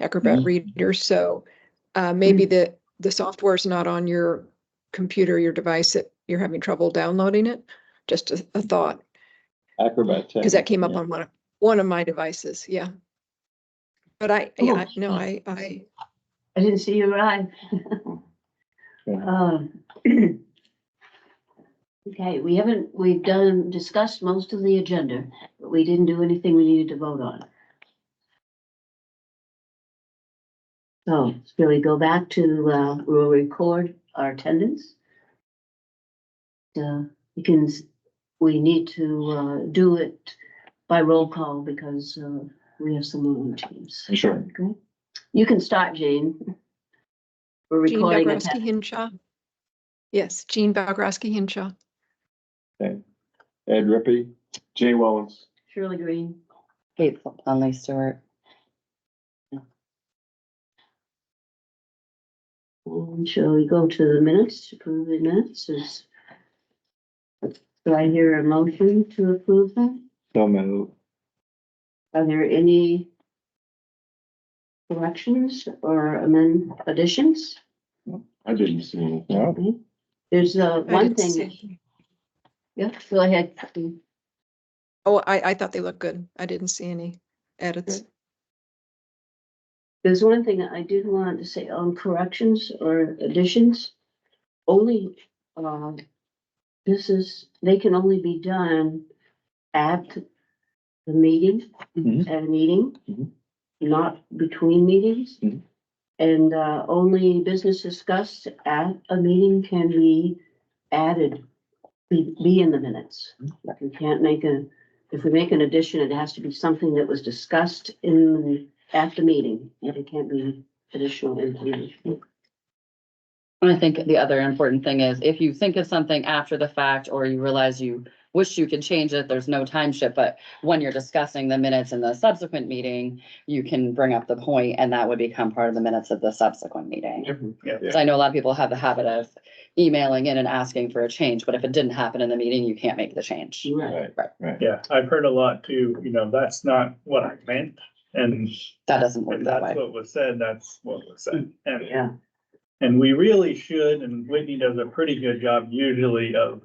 Acrobat Reader. So, maybe the software is not on your computer, your device, that you're having trouble downloading it. Just a thought, Acrobat. because that came up yeah. on one of my devices, yeah. But I didn't see you arrive. Yeah. Okay, we've discussed most of the agenda, but we didn't do anything we needed to vote on. So, shall we go back to, we'll record our attendance? We need to, do it by roll call because, we have some moving teams. Sure. Okay, you can start, Jane. We're Jean recording. Bagrowski Hinshaw. Yes, Jean Bagrowski Hinshaw. Okay. Ed Rippey, Jay Wellens. Shirley Green. Kate Conley Stewart. Shall we go to the minutes, to approve the minutes? Do I hear a motion to approve them? so moved. Are there any corrections or additions? I didn't see anything. No, Okay. There's I one didn't see thing, any. yeah, go ahead. Oh, I thought they looked good. I didn't see any edits. There's one thing I did want to say on corrections or additions. Only, they can only be done at the meeting, Mhm. at a meeting, Mhm. not between meetings. Mhm. And, only business discussed at a meeting can be added, be in the minutes. You can't if we make an addition, it has to be something that was discussed at the meeting. It can't be additional information. I think the other important thing is if you think of something after the fact, or you realize you wish you could change it, there's no time shift, but when you're discussing the minutes in the subsequent meeting, you can bring up the point and that would become part of the minutes of the subsequent meeting. Yeah. So I know a lot of people have the habit of emailing in and asking for a change, but if it didn't happen in the meeting, you can't make the change. Right. Yeah, I've heard a lot too, that's not what I meant, and That doesn't work if that that's way. what was said, that's what was said. Yeah. And we really should, and Whitney does a pretty good job usually of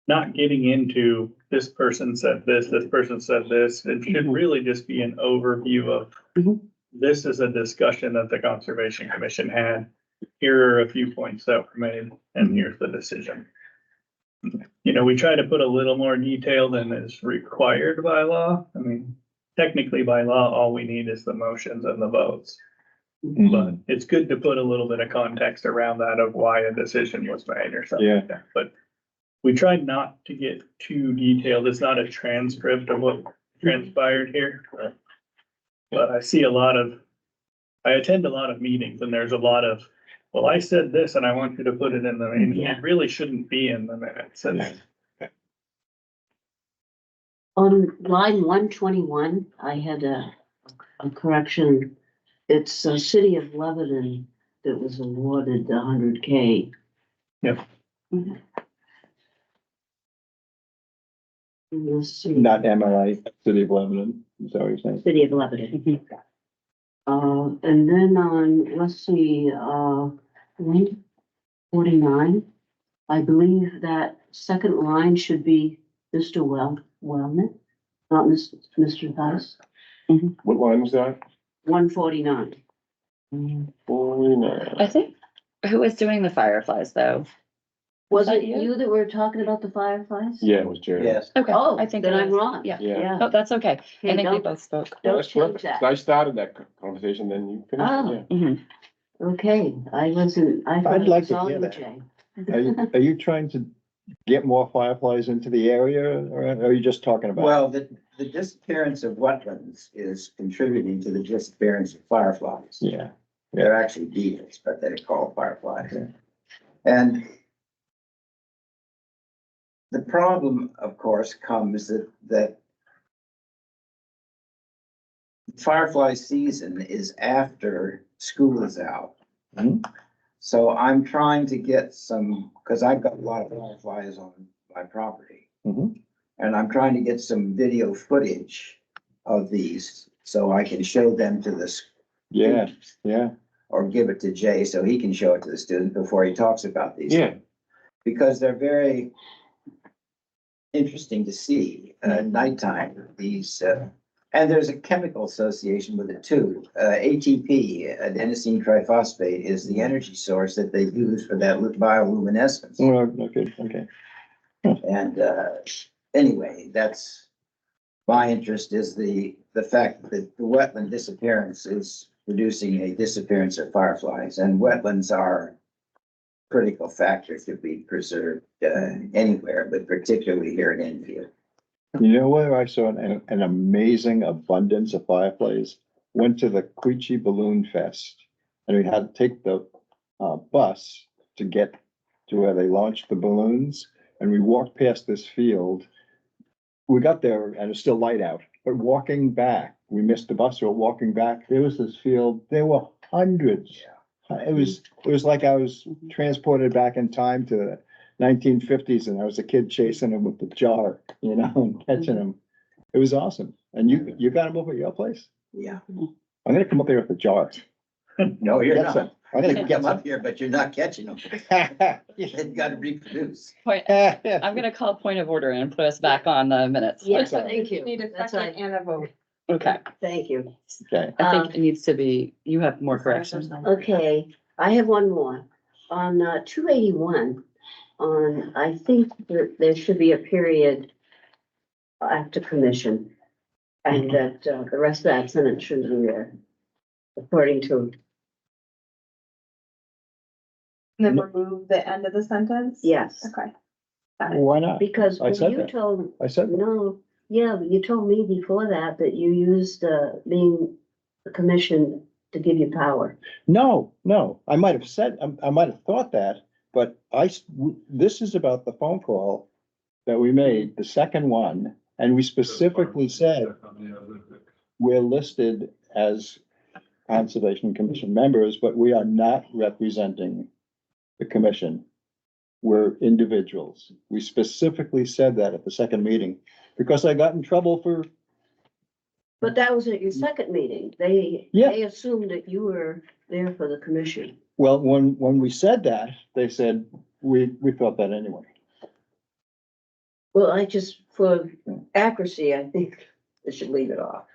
not getting into this person said this person said this. It should Mhm. really just be an overview of Mhm. this is a discussion that the Conservation Commission had. Here are a few points that were made, and here's the decision. We try to put a little more detail than is required by law. I mean, technically by law, all we need is the motions and the votes. But it's good to put a little bit of context around that of why a decision was made or something like that. But we tried not to get too detailed. It's not a transcript of what transpired here. But I attend a lot of meetings and there's a lot of, well, I said this and I want you to put it in the minutes. Yeah. It really shouldn't be in the minutes. And On line 121, I had a correction. It's the city of Lebanon that was awarded the 100K. Yep. Mhm. Let's see. Not MLA, City of Lebanon, is that what you're saying? City of Lebanon. And then on, let's see, 149, I believe that second line should be Mr. Wellman, not Mr. Thies. What line was that? 149. 49. I think, who was doing the fireflies though? Was that it you? you that were talking about the fireflies? Yeah, it was Jerry. Yes. Okay. Oh, I think then it I'm was. wrong. Yeah. Yeah. Oh, that's okay. I Okay, think we don't, both spoke. don't That's change perfect. that. I started that conversation, then you finished Oh. it, yeah. Mhm. Okay, I wasn't, I thought I'd it like was to all hear you, that. Jay. Are you trying to get more fireflies into the area, or are you just talking about? Well, the disappearance of wetlands is contributing to the disappearance of fireflies. Yeah, They're actually beetles, but they're called fireflies. Yeah. And the problem, of course, comes that firefly season is after school is out. Mhm. So I'm trying to get some, because I've got a lot of fireflies on my property. Mhm. And I'm trying to get some video footage of these so I can show them to the yeah, students. yeah. Or give it to Jay so he can show it to the student before he talks about these. Yeah. Because they're very interesting to see at nighttime, these, and there's a chemical association with it too. ATP, adenosine triphosphate, is the energy source that they use for that bioluminescence. Well, okay. And, anyway, that's, my interest is the fact that the wetland disappearance is producing a disappearance of fireflies, and wetlands are critical factor to be preserved, anywhere, but particularly here in Enfield. You know where I saw an amazing abundance of fireflies? Went to the Quechee Balloon Fest, and we had to take the bus to get to where they launched the balloons, and we walked past this field. We got there and it's still light out, but walking back, we missed the bus, or walking back, there was this field, there were hundreds. It was like I was transported back in time to the 1950s, and I was a kid chasing them with the jar, and catching them. It was awesome. And you got them over at your place? Yeah. I'm gonna come up there with a jar. No, you're Get not. some. I'm You gonna can get come up here, but you're not catching them. some. You've got to reproduce. I'm gonna call point of order and put us back on the minutes. Yes, Okay. thank you. Need a That's second right. and a vote. Okay, Thank you. Okay, I think it needs to be, you have more corrections. Okay, I have one more. On 281, I think there should be a period after commission. And that the rest of that sentence shouldn't be there, according to, And then remove the end of the sentence? yes. Okay. why not? Because I when said you that. told, I said, no, yeah, but you told me before that you used being a commission to give you power. no, I might have said, I might have thought that, but this is about the phone call that we made, the second one, and we specifically said we're listed as Conservation Commission members, but we are not representing the commission. We're individuals. We specifically said that at the second meeting, because I got in trouble for, But that was at your second meeting. Yeah. They assumed that you were there for the commission. well, when we said that, they said, we thought that anyway. Well, for accuracy, I think they should leave it off.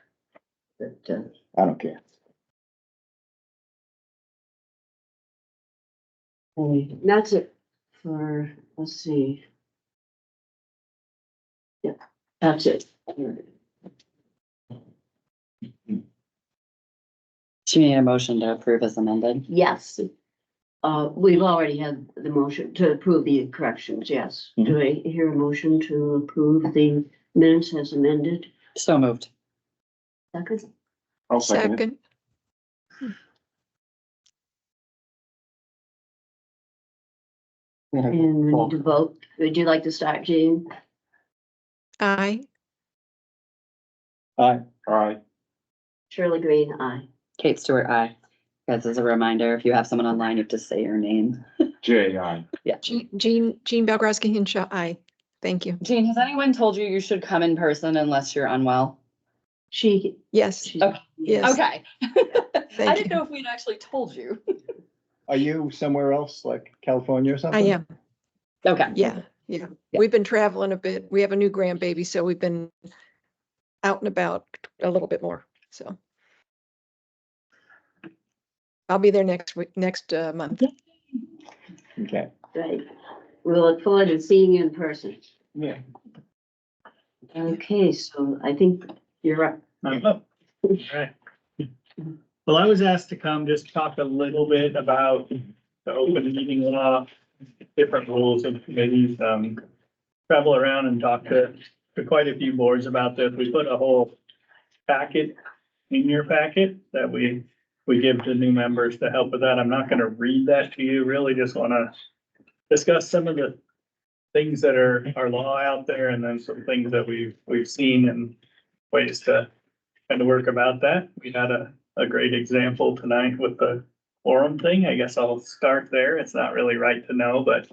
But, I don't care. and that's it for, let's see. Yeah, that's it. Do you need a motion to approve as amended? Yes. We've already had the motion to approve the corrections, yes. Do I hear a motion to approve the minutes as amended? So moved. Second? I'll second it. Second, And we need to vote. Would you like to start, Jean? aye. Aye. All right. Shirley Green, aye. Kate Stewart, aye. Guys, as a reminder, if you have someone online, you have to say your name. J.I. Jean Belgrowski Hinshaw, aye. Thank you. Jean, has anyone told you you should come in person unless you're unwell? Yes, Okay. yes. Okay. I Thank didn't you. know if we'd actually told you. Are you somewhere else, like California or I something? am, Okay. yeah. Yeah. We've been traveling a bit. We have a new grandbaby, so we've been out and about a little bit more, so. I'll be there next week, next month. Okay. Right. We look forward to seeing you in person. Yeah. Okay, so I think you're up. I'm up. All right. Well, I was asked to come just talk a little bit about the open meeting law, different rules and committees, travel around and talk to quite a few boards about this. We put a whole packet in your packet that we give to new members to help with that. I'm not gonna read that to you, really just wanna discuss some of the things that are law out there and then some things that we've seen and ways to kind of work about that. We had a great example tonight with the quorum thing. I guess I'll start there. It's not really right to know, but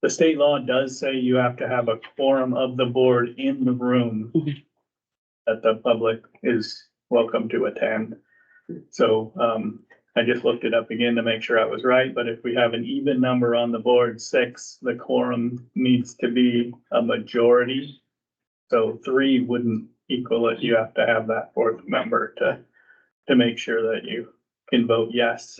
the state law does say you have to have a quorum of the board in the room that the public is welcome to attend. So I just looked it up again to make sure I was right, but if we have an even number on the board, 6, the quorum needs to be a majority. So 3 wouldn't equal it. You have to have that 4th member to make sure that you can vote yes.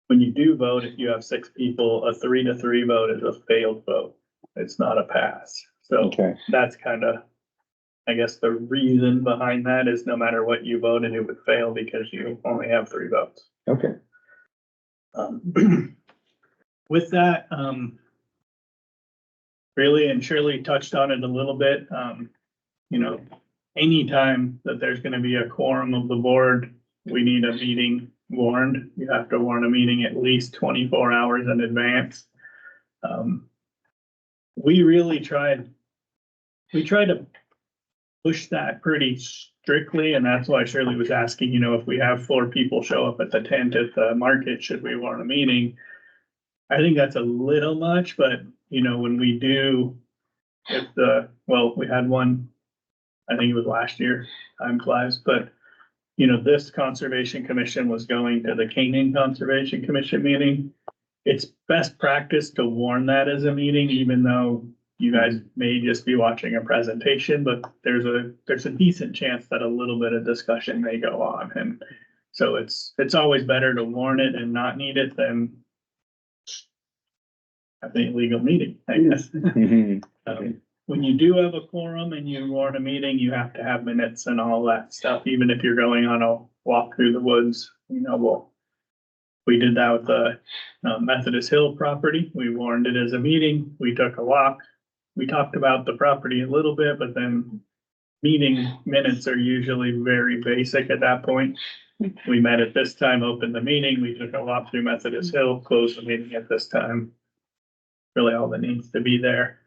When you do vote, if you have 6 people, a 3-3 vote is a failed vote. It's not a pass. So Okay. that's kind of, I guess the reason behind that is no matter what you voted, it would fail because you only have 3 votes. Okay. With that, really, and Shirley touched on it a little bit, you know, anytime that there's gonna be a quorum of the board, we need a meeting warned. You have to warn a meeting at least 24 hours in advance. We really tried to push that pretty strictly, and that's why Shirley was asking, you know, if we have 4 people show up at the tent at the market, should we warn a meeting? I think that's a little much, but, you know, when we do, we had one, I think it was last year, time flies, but, you know, this Conservation Commission was going to the Canaan Conservation Commission meeting. It's best practice to warn that as a meeting, even though you guys may just be watching a presentation, but there's a decent chance that a little bit of discussion may go on. And so it's always better to warn it and not need it than have the illegal meeting, I guess. When you do have a quorum and you warn a meeting, you have to have minutes and all that stuff, even if you're going on a walk through the woods, you know, we did that with the Methodist Hill property. We warned it as a meeting. We took a walk. We talked about the property a little bit, but then meeting minutes are usually very basic at that point. We met at this time, opened the meeting. We took a walk through Methodist Hill, closed the meeting at this time. really all that needs to be there.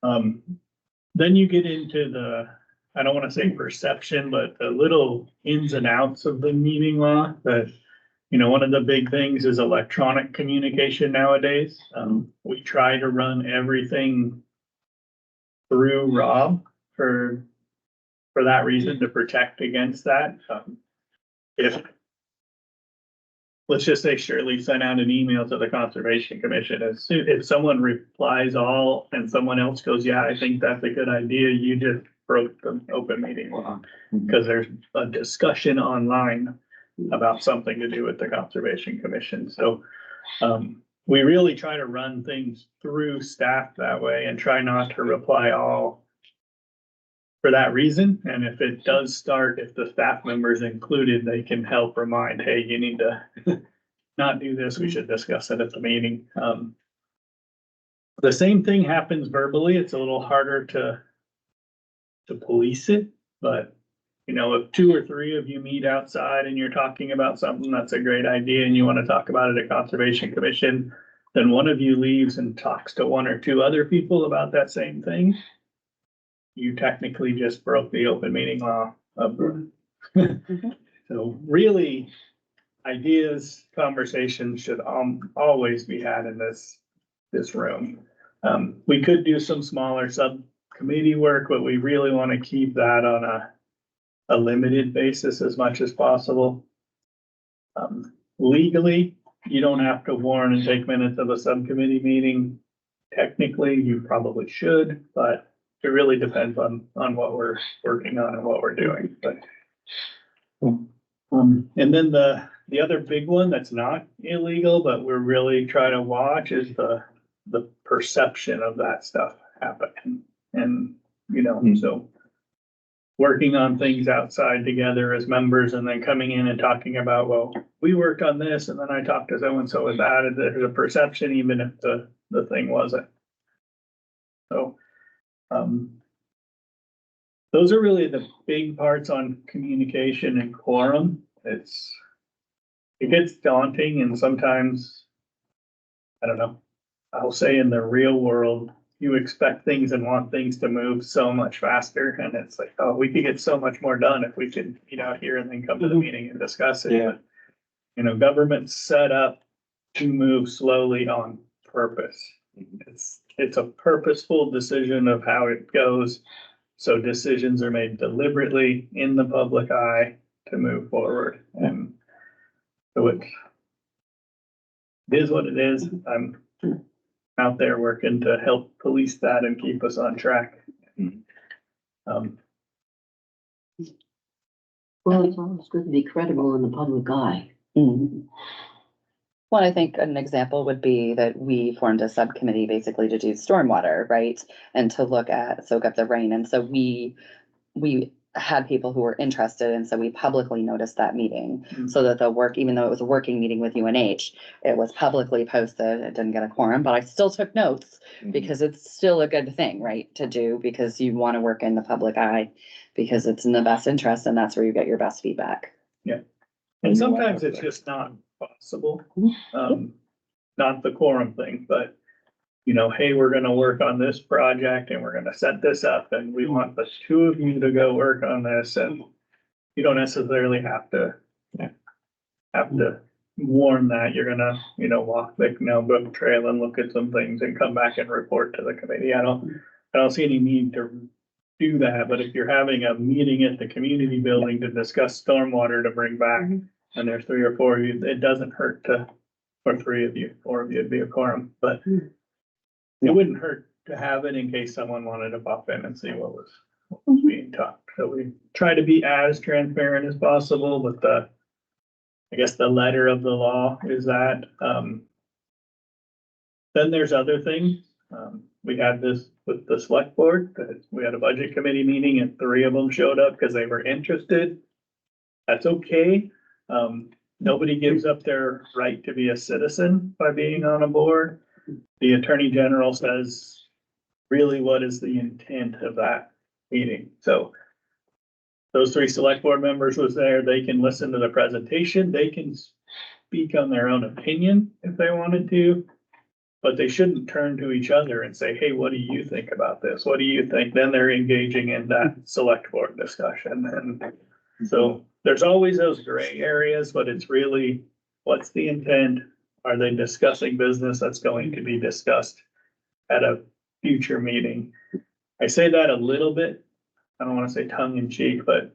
Then you get into the, I don't wanna say perception, but the little ins and outs of the meeting law that, you know, one of the big things is electronic communication nowadays. We try to run everything through Rob for that reason, to protect against that. If, let's just say Shirley sent out an email to the Conservation Commission, if someone replies all and someone else goes, yeah, I think that's a good idea, you just broke the open meeting law. Because there's a discussion online about something to do with the Conservation Commission, so, we really try to run things through staff that way and try not to reply all for that reason. And if it does start, if the staff members included, they can help remind, hey, you need to not do this, we should discuss it at the meeting. The same thing happens verbally, it's a little harder to police it, but you know, if 2 or 3 of you meet outside and you're talking about something that's a great idea and you want to talk about it at Conservation Commission, then one of you leaves and talks to 1 or 2 other people about that same thing. You technically just broke the open meeting law of, so really, ideas, conversations should always be had in this room. We could do some smaller subcommittee work, but we really want to keep that on a limited basis as much as possible. Legally, you don't have to warn and take minutes of a subcommittee meeting. Technically, you probably should, but it really depends on what we're working on and what we're doing, but. And then the other big one that's not illegal, but we're really trying to watch is the perception of that stuff happening. And, you know, so working on things outside together as members and then coming in and talking about, well, we worked on this and then I talked to so-and-so about it. There's a perception even if the thing wasn't. So, those are really the big parts on communication and quorum. It gets daunting and sometimes, I don't know, I'll say in the real world, you expect things and want things to move so much faster. And it's like, oh, we could get so much more done if we could meet out here and then come to the meeting and discuss it. Yeah. But, you know, government's set up to move slowly on purpose. It's a purposeful decision of how it goes. So decisions are made deliberately in the public eye to move forward. And so it is what it is. I'm out there working to help police that and keep us on track. Well, it's always good to be credible in the public eye. Well, I think an example would be that we formed a subcommittee basically to do stormwater, right? And to soak up the rain. And so we had people who were interested. And so we publicly noticed that meeting so that even though it was a working meeting with UNH, it was publicly posted. It didn't get a quorum, but I still took notes because it's still a good thing, right? To do because you want to work in the public eye because it's in the best interest and that's where you get your best feedback. Yeah. And sometimes it's just not possible. Not the quorum thing, but you know, hey, we're gonna work on this project and we're gonna set this up and we want the 2 of you to go work on this and you don't necessarily have to warn that you're gonna, you know, walk the canal book trail and look at some things and come back and report to the committee. I don't see any need to do that, but if you're having a meeting at the community building to discuss stormwater to bring back and there's 3 or 4 of you, it doesn't hurt or 3 of you, 4 of you would be a quorum, but it wouldn't hurt to have it in case someone wanted to pop in and see what was being talked. So we try to be as transparent as possible, but I guess the letter of the law is that. Then there's other things. We had this with the select board, that we had a budget committee meeting and 3 of them showed up because they were interested. That's okay. Nobody gives up their right to be a citizen by being on a board. The Attorney General says, really, what is the intent of that meeting? So those 3 select board members was there. They can listen to the presentation. They can speak on their own opinion if they wanted to. But they shouldn't turn to each other and say, hey, what do you think about this? What do you think? Then they're engaging in that select board discussion. And so there's always those gray areas, but it's really, what's the intent? Are they discussing business that's going to be discussed at a future meeting? I say that a little bit, I don't want to say tongue in cheek, but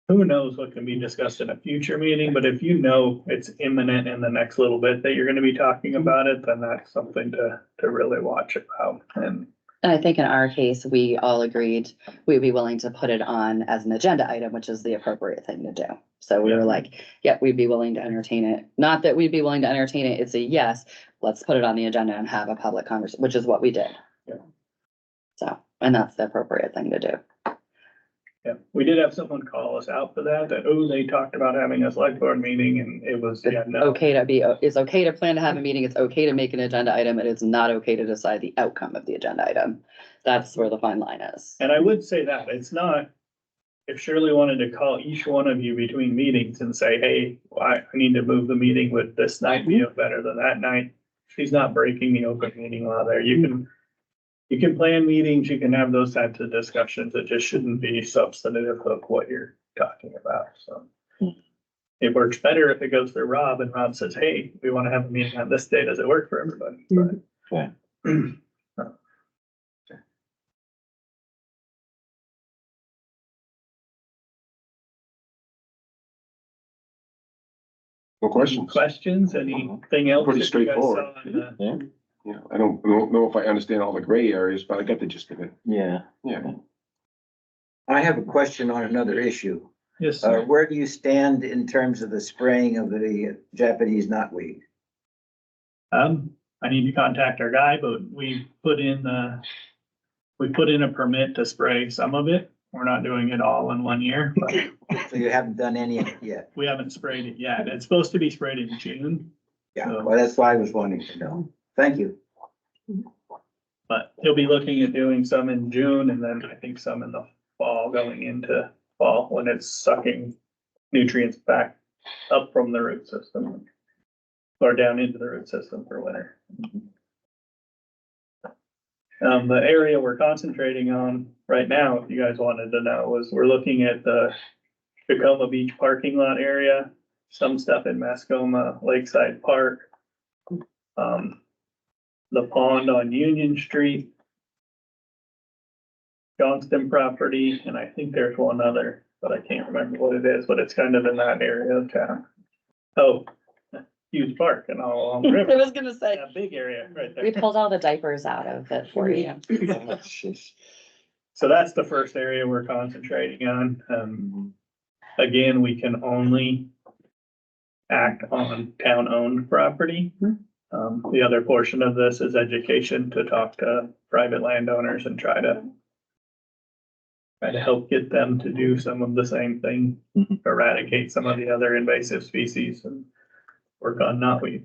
who knows what can be discussed in a future meeting, but if you know it's imminent in the next little bit that you're gonna be talking about it, then that's something to really watch about. And I think in our case, we all agreed we'd be willing to put it on as an agenda item, which is the appropriate thing to do. So we Yeah. were like, yeah, we'd be willing to entertain it. Not that we'd be willing to entertain it, it's a yes, let's put it on the agenda and have a public conversation, which is what we did. Yeah. So, and that's the appropriate thing to do. yeah, we did have someone call us out for that, oh, they talked about having a select board meeting and it was, yeah, no. Okay to be, it's okay to plan to have a meeting, it's okay to make an agenda item, and it's not okay to decide the outcome of the agenda item. That's where the fine line is. And I would say that it's not, if Shirley wanted to call each one of you between meetings and say, hey, I need to move the meeting with this night be better than that night. She's not breaking the open meeting law there. You can plan meetings, you can have those types of discussions. It just shouldn't be substantive of what you're talking about, so. It works better if it goes through Rob and Rob says, hey, we want to have a meeting on this day. Does it work for everybody? But- Yeah. No questions. Questions, anything else? Pretty that you guys straightforward. saw in the- Yeah, I don't know if I understand all the gray areas, but I got the gist of it. Yeah. Yeah. I have a question on another issue. Yes, sir. Where do you stand in terms of the spraying of the Japanese knotweed? I need to contact our guy, but we put in a permit to spray some of it. We're not doing it all in 1 year, but So you haven't done any of it yet? we haven't sprayed it yet. It's supposed to be sprayed in June, Yeah, well, that's why I was wanting to know. Thank you. but he'll be looking at doing some in June and then I think some in the fall, going into fall when it's sucking nutrients back up from the root system or down into the root system for winter. The area we're concentrating on right now, if you guys wanted to know, was we're looking at the Tacoma Beach parking lot area, some stuff in Mascoma Lakeside Park. The pond on Union Street. Johnston property, and I think there's one other, but I can't remember what it is, but it's kind of in that area of town. Oh, Hughes Park and all along the I river, was gonna say, that big area right we there. pulled all the diapers out of it for you. So that's the first area we're concentrating on. Again, we can only act on town-owned property. The other portion of this is education, to talk to private landowners and try to help get them to do some of the same thing, eradicate some of the other invasive species and work on knotweed.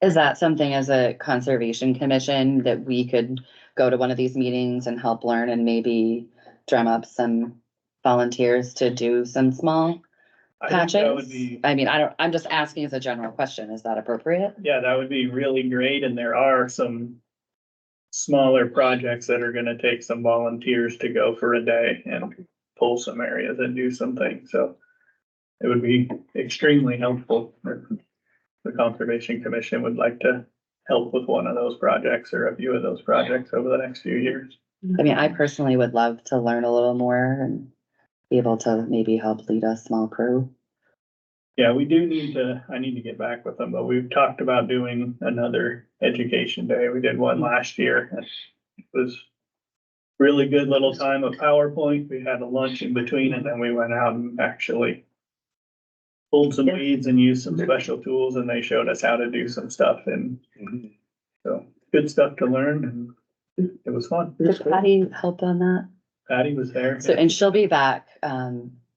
Is that something as a conservation commission that we could go to one of these meetings and help learn and maybe drum up some volunteers to do some small I think that would patches? be, I mean, I'm just asking as a general question. Is that appropriate? yeah, that would be really great, and there are some smaller projects that are gonna take some volunteers to go for a day and pull some areas and do some things, so it would be extremely helpful if the Conservation Commission would like to help with one of those projects or a few of those projects over the next few years. I mean, I personally would love to learn a little more and be able to maybe help lead a small crew. Yeah, we do I need to get back with them, but we've talked about doing another education day. We did one last year. And it was really good little time of PowerPoint. We had a lunch in between and then we went out and actually pulled some weeds and used some special tools and they showed us how to do some stuff and so good stuff to learn and it was fun. Did Patty help on that? Patty was there. So, and she'll be back,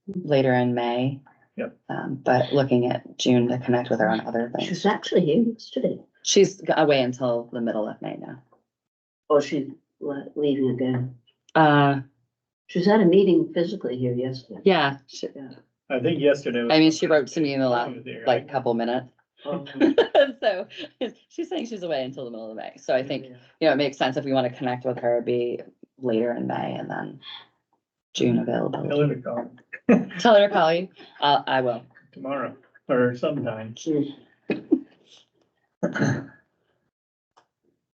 later in May. Yep. But looking at June to connect with her on other She things. was actually here yesterday. She's away until the middle of May now. Oh, she's leaving again. Uh, She was at a meeting physically here yesterday. yeah, Yeah. I think yesterday. was- I mean, she wrote to me in the last, She was here, like, right? couple minutes. So she's saying she's away until the middle of May. So I think, it makes sense if we want to connect with her, be later in May and then June availability. Tell her to call Tell her to call you. I will. tomorrow or sometime.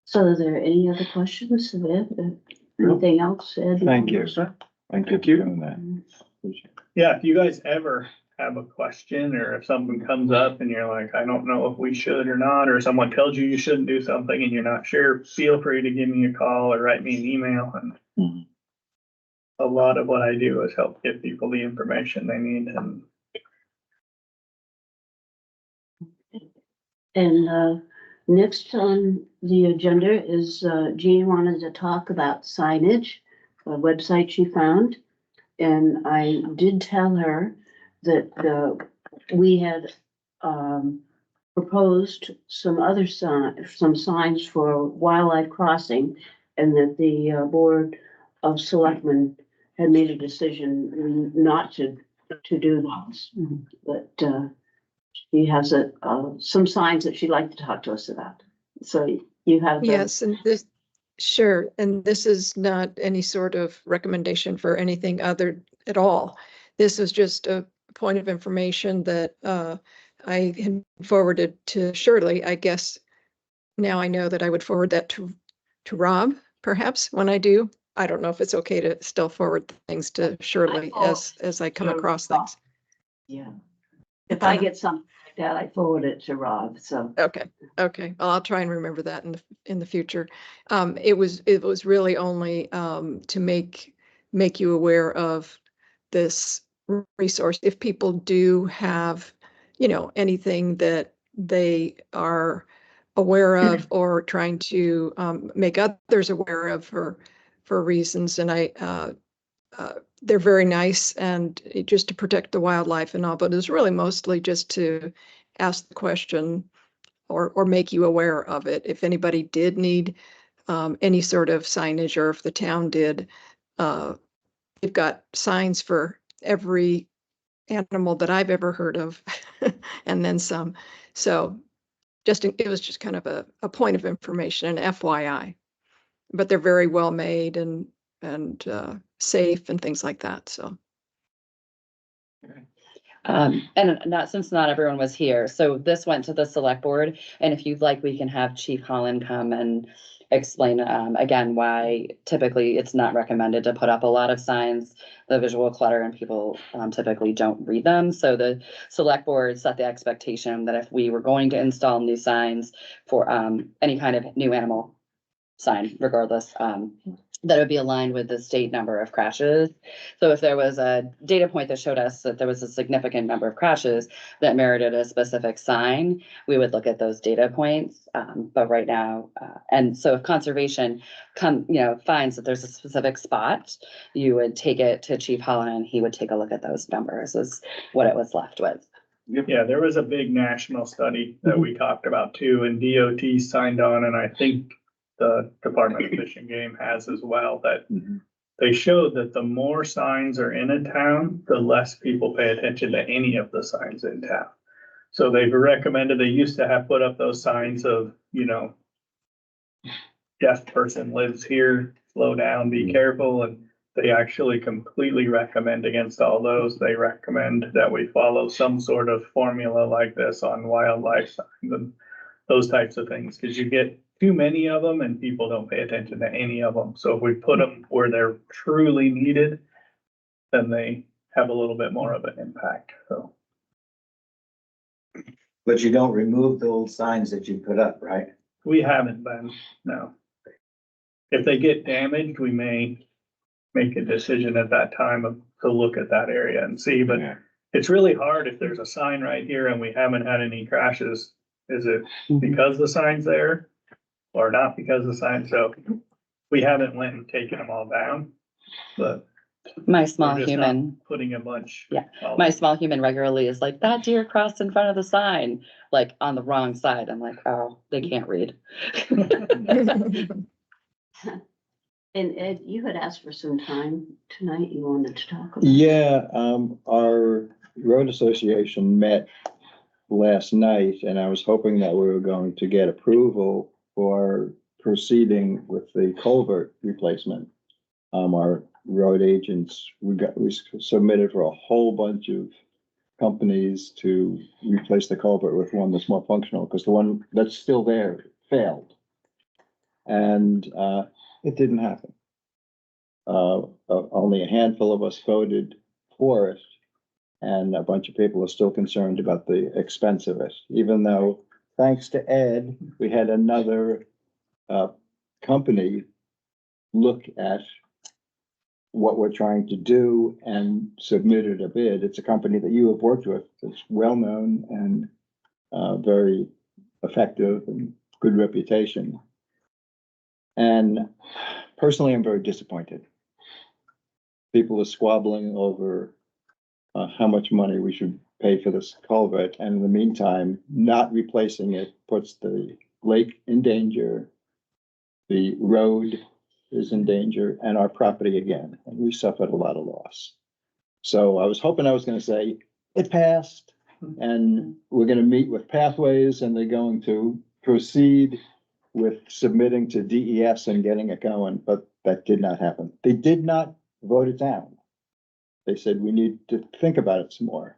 So are there any other questions, Ed? Anything else, Ed? Thank you. Thank you for doing that. Yeah, if you guys ever have a question or if something comes up and you're like, I don't know if we should or not, or someone tells you you shouldn't do something and you're not sure, feel free to give me a call or write me an email. And a lot of what I do is help give people the information they need. And next on the agenda is Jean wanted to talk about signage, a website she found. And I did tell her that we had proposed some other some signs for wildlife crossing, and that the Board of Selectmen had made a decision not to do those. But she has some signs that she'd like to talk to us about. So you have the. Yes, and this, sure, and this is not any sort of recommendation for anything other at all. This is just a point of information that I had forwarded to Shirley. I guess now I know that I would forward that to Rob, perhaps, when I do. I don't know if it's okay to still forward things to Shirley as I come across things. Yeah. If I get something like that, I forward it to Rob, so. Okay, well, I'll try and remember that in the future. It was really only to make you aware of this resource. If people do have, anything that they are aware of or trying to make others aware of for reasons, and they're very nice and just to protect the wildlife and all, but it's really mostly just to ask the question or make you aware of it. If anybody did need any sort of signage, or if the town did, they've got signs for every animal that I've ever heard of and then some. So it was just kind of a point of information, an FYI, but they're very well made and safe and things like that. So. And since not everyone was here, so this went to the select board, and if you'd like, we can have Chief Holland come and explain again why typically it's not recommended to put up a lot of signs, the visual clutter, and people typically don't read them. So the select board set the expectation that if we were going to install new signs for any kind of new animal sign, regardless, that would be aligned with the state number of crashes. So if there was a data point that showed us that there was a significant number of crashes that merited a specific sign, we would look at those data points. But right now, and so if conservation finds that there's a specific spot, you would take it to Chief Holland and he would take a look at those numbers, is what it was left with. Yeah, there was a big national study that we talked about too, and DOT signed on, and I think the Department of Fish and Game has as well, that they showed that the more signs are in a town, the less people pay attention to any of the signs in town. So they've recommended, they used to have put up those signs of, deaf person lives here, slow down, be careful. And they actually completely recommend against all those. They recommend that we follow some sort of formula like this on wildlife signs and those types of things, because you get too many of them and people don't pay attention to any of them. So if we put them where they're truly needed, then they have a little bit more of an impact. So. But you don't remove the old signs that you put up, right? We haven't been, no. If they get damaged, we may make a decision at that time to look at that area and see, but it's really hard if there's a sign right here and we haven't had any crashes. Is it because the sign's there or not because the sign? So we haven't went and taken them all down, but my small we're just human not putting a bunch. my small human regularly is like, that deer crossed in front of the sign, like on the wrong side. I'm like, oh, they can't read. And Ed, you had asked for some time tonight, you wanted to talk about. Yeah, our road association met last night, and I was hoping that we were going to get approval for proceeding with the culvert replacement. Our road agents, we submitted for a whole bunch of companies to replace the culvert with one that's more functional, because the one that's still there failed. And, it didn't happen. Only a handful of us voted for it. And a bunch of people are still concerned about the expense of it, even though, thanks to Ed, we had another company look at what we're trying to do and submitted a bid. It's a company that you have worked with. It's well-known and very effective and good reputation. And personally, I'm very disappointed. People are squabbling over how much money we should pay for this culvert, and in the meantime, not replacing it puts the lake in danger. The road is in danger, and our property again, and we suffered a lot of loss. So I was hoping I was gonna say, it passed, and we're gonna meet with Pathways, and they're going to proceed with submitting to DES and getting it going, but that did not happen. They did not vote it down. They said, we need to think about it some more.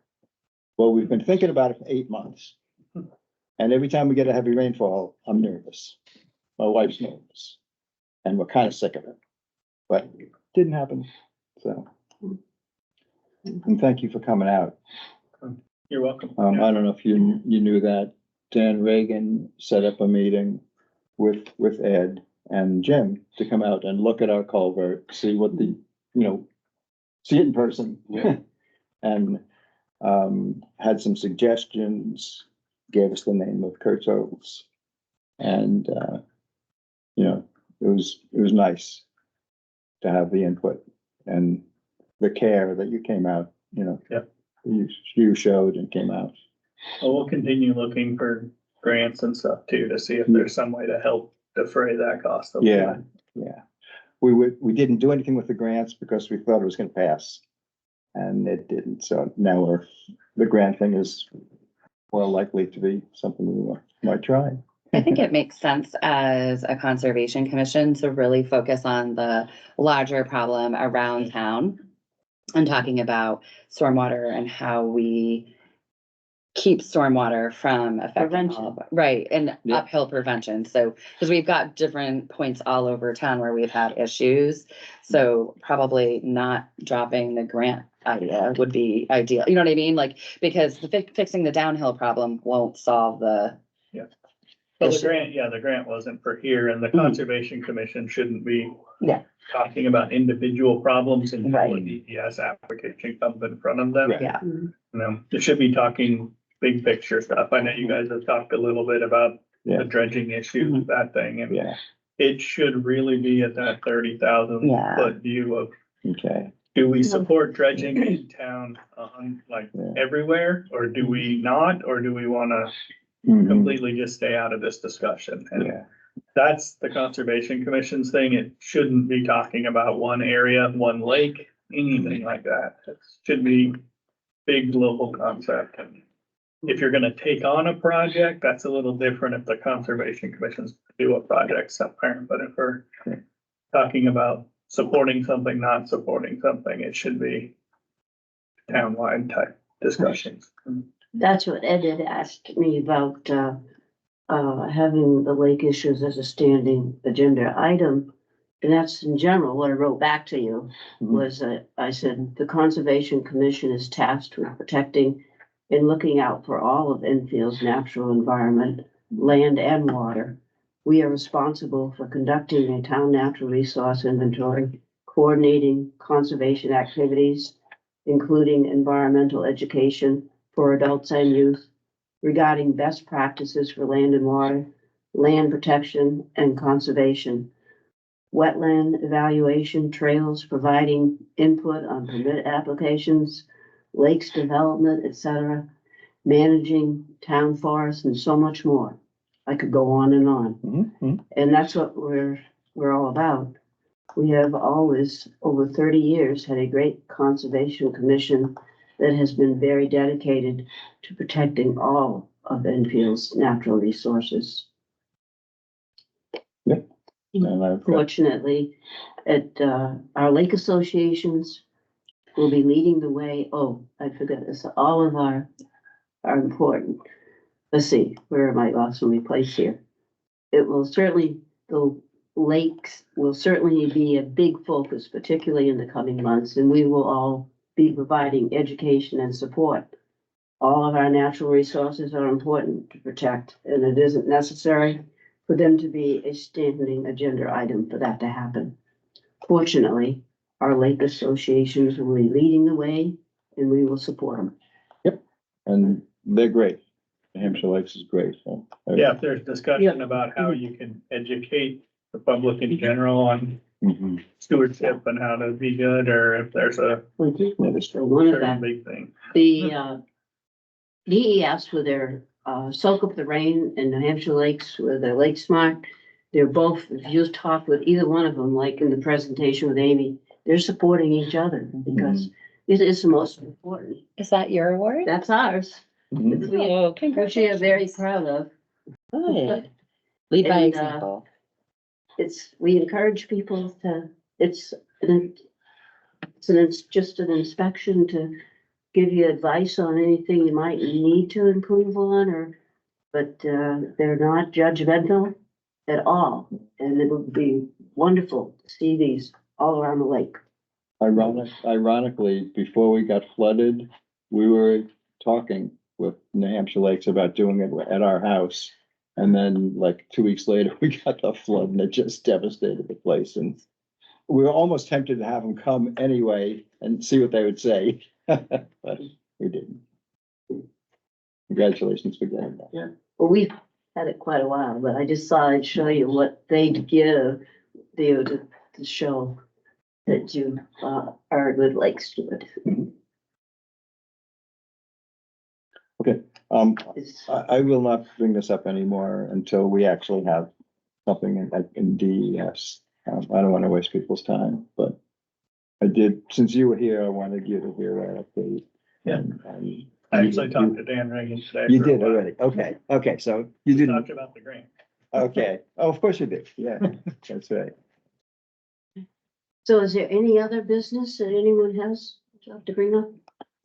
Well, we've been thinking about it for 8 months. And every time we get a heavy rainfall, I'm nervous. My wife's nervous. And we're kind of sick of it. But it didn't happen, so. And thank you for coming out. You're welcome. I don't know if you knew that Dan Reagan set up a meeting with Ed and Jim to come out and look at our culvert, see what the, see it in person. Yeah. And had some suggestions, gave us the name of Kurt Oates. And it was nice to have the input and the care that you came out, Yep. you showed and came out. Well, we'll continue looking for grants and stuff too, to see if there's some way to help defray that cost. a little Yeah. bit. Yeah, we didn't do anything with the grants because we thought it was gonna pass. And it didn't, so now the grant thing is more likely to be something we might try. I think it makes sense as a conservation commission to really focus on the larger problem around town and talking about stormwater and how we keep stormwater from affecting. Prevention. Right, and Yeah. uphill prevention. So, because we've got different points all over town where we've had issues. So probably not dropping the grant idea would be ideal. You know what I mean? Like, because fixing the downhill problem won't solve the. But the issue. the grant wasn't for here, and the Conservation Commission shouldn't be Yeah. talking about individual problems until a Right. DES application comes in front of them. Right. Yeah. They should be talking big picture stuff. I know you guys have talked a little bit about Yeah. the dredging issue with that thing, and Yeah, it should really be at that 30,000 Yeah. foot view of, okay, do we support dredging in town, Yeah. everywhere? Or do we not, or do we wanna Mhm. completely just stay out of this discussion? And Yeah, that's the Conservation Commission's thing. It shouldn't be talking about one area, one lake, anything like that. It should be big global concept. And if you're gonna take on a project, that's a little different if the Conservation Commission's do a project somewhere. But if we're talking about supporting something, not supporting something, it should be townwide type discussions. That's what Ed had asked me about, having the lake issues as a standing agenda item. And that's in general what I wrote back to you, was that I said, the Conservation Commission is tasked with protecting and looking out for all of Enfield's natural environment, land and water. We are responsible for conducting a town natural resource inventory, coordinating conservation activities, including environmental education for adults and youth, regarding best practices for land and water, land protection and conservation, wetland evaluation, trails, providing input on permit applications, lakes development, etc., managing town forests, and so much more. I could go on and on. Mhm. And that's what we're all about. We have always, over 30 years, had a great conservation commission that has been very dedicated to protecting all of Enfield's natural resources. And I've got, Fortunately, at our lake associations will be leading the way. Oh, I forgot this. All of our are important. Let's see, where am I lost my place here? It will certainly, the lakes will certainly be a big focus, particularly in the coming months, and we will all be providing education and support. All of our natural resources are important to protect, and it isn't necessary for them to be a standing agenda item for that to happen. Fortunately, our lake associations will be leading the way, and we will support them. and they're great. New Hampshire Lakes is great, so. Yeah, if there's discussion about how you can educate the public in general on Mhm. stewardship and how to be good, or if there's a So one of certain them, big thing. the DES with their soak up the rain and New Hampshire Lakes with their Lake Smart, they're both, if you just talk with either one of them, like in the presentation with Amy, they're supporting each other because it is the most important. Is that your award? That's ours. Mhm. It's we- Oh, Which we are very proud of. Good. Lead by And, example. We encourage people to, it's just an inspection to give you advice on anything you might need to improve on but they're not judgmental at all. And it would be wonderful to see these all around the lake. Ironically, before we got flooded, we were talking with New Hampshire Lakes about doing it at our house. And then like 2 weeks later, we got the flood and it just devastated the place. And we were almost tempted to have them come anyway and see what they would say. But we didn't. Congratulations for getting that. Well, we've had it quite a while, but I just thought I'd show you what they'd give you to show that you are a good lake steward. It's- I will not bring this up anymore until we actually have something in DES. I don't want to waste people's time, but I did, since you were here, I wanted you to hear that update. Yeah. And I actually talked to Dan Reagan today. You for a did while. already. Okay, so you We didn't, talked about the grant. okay. Oh, of course you did. Yeah, that's right. So is there any other business that anyone has to bring up?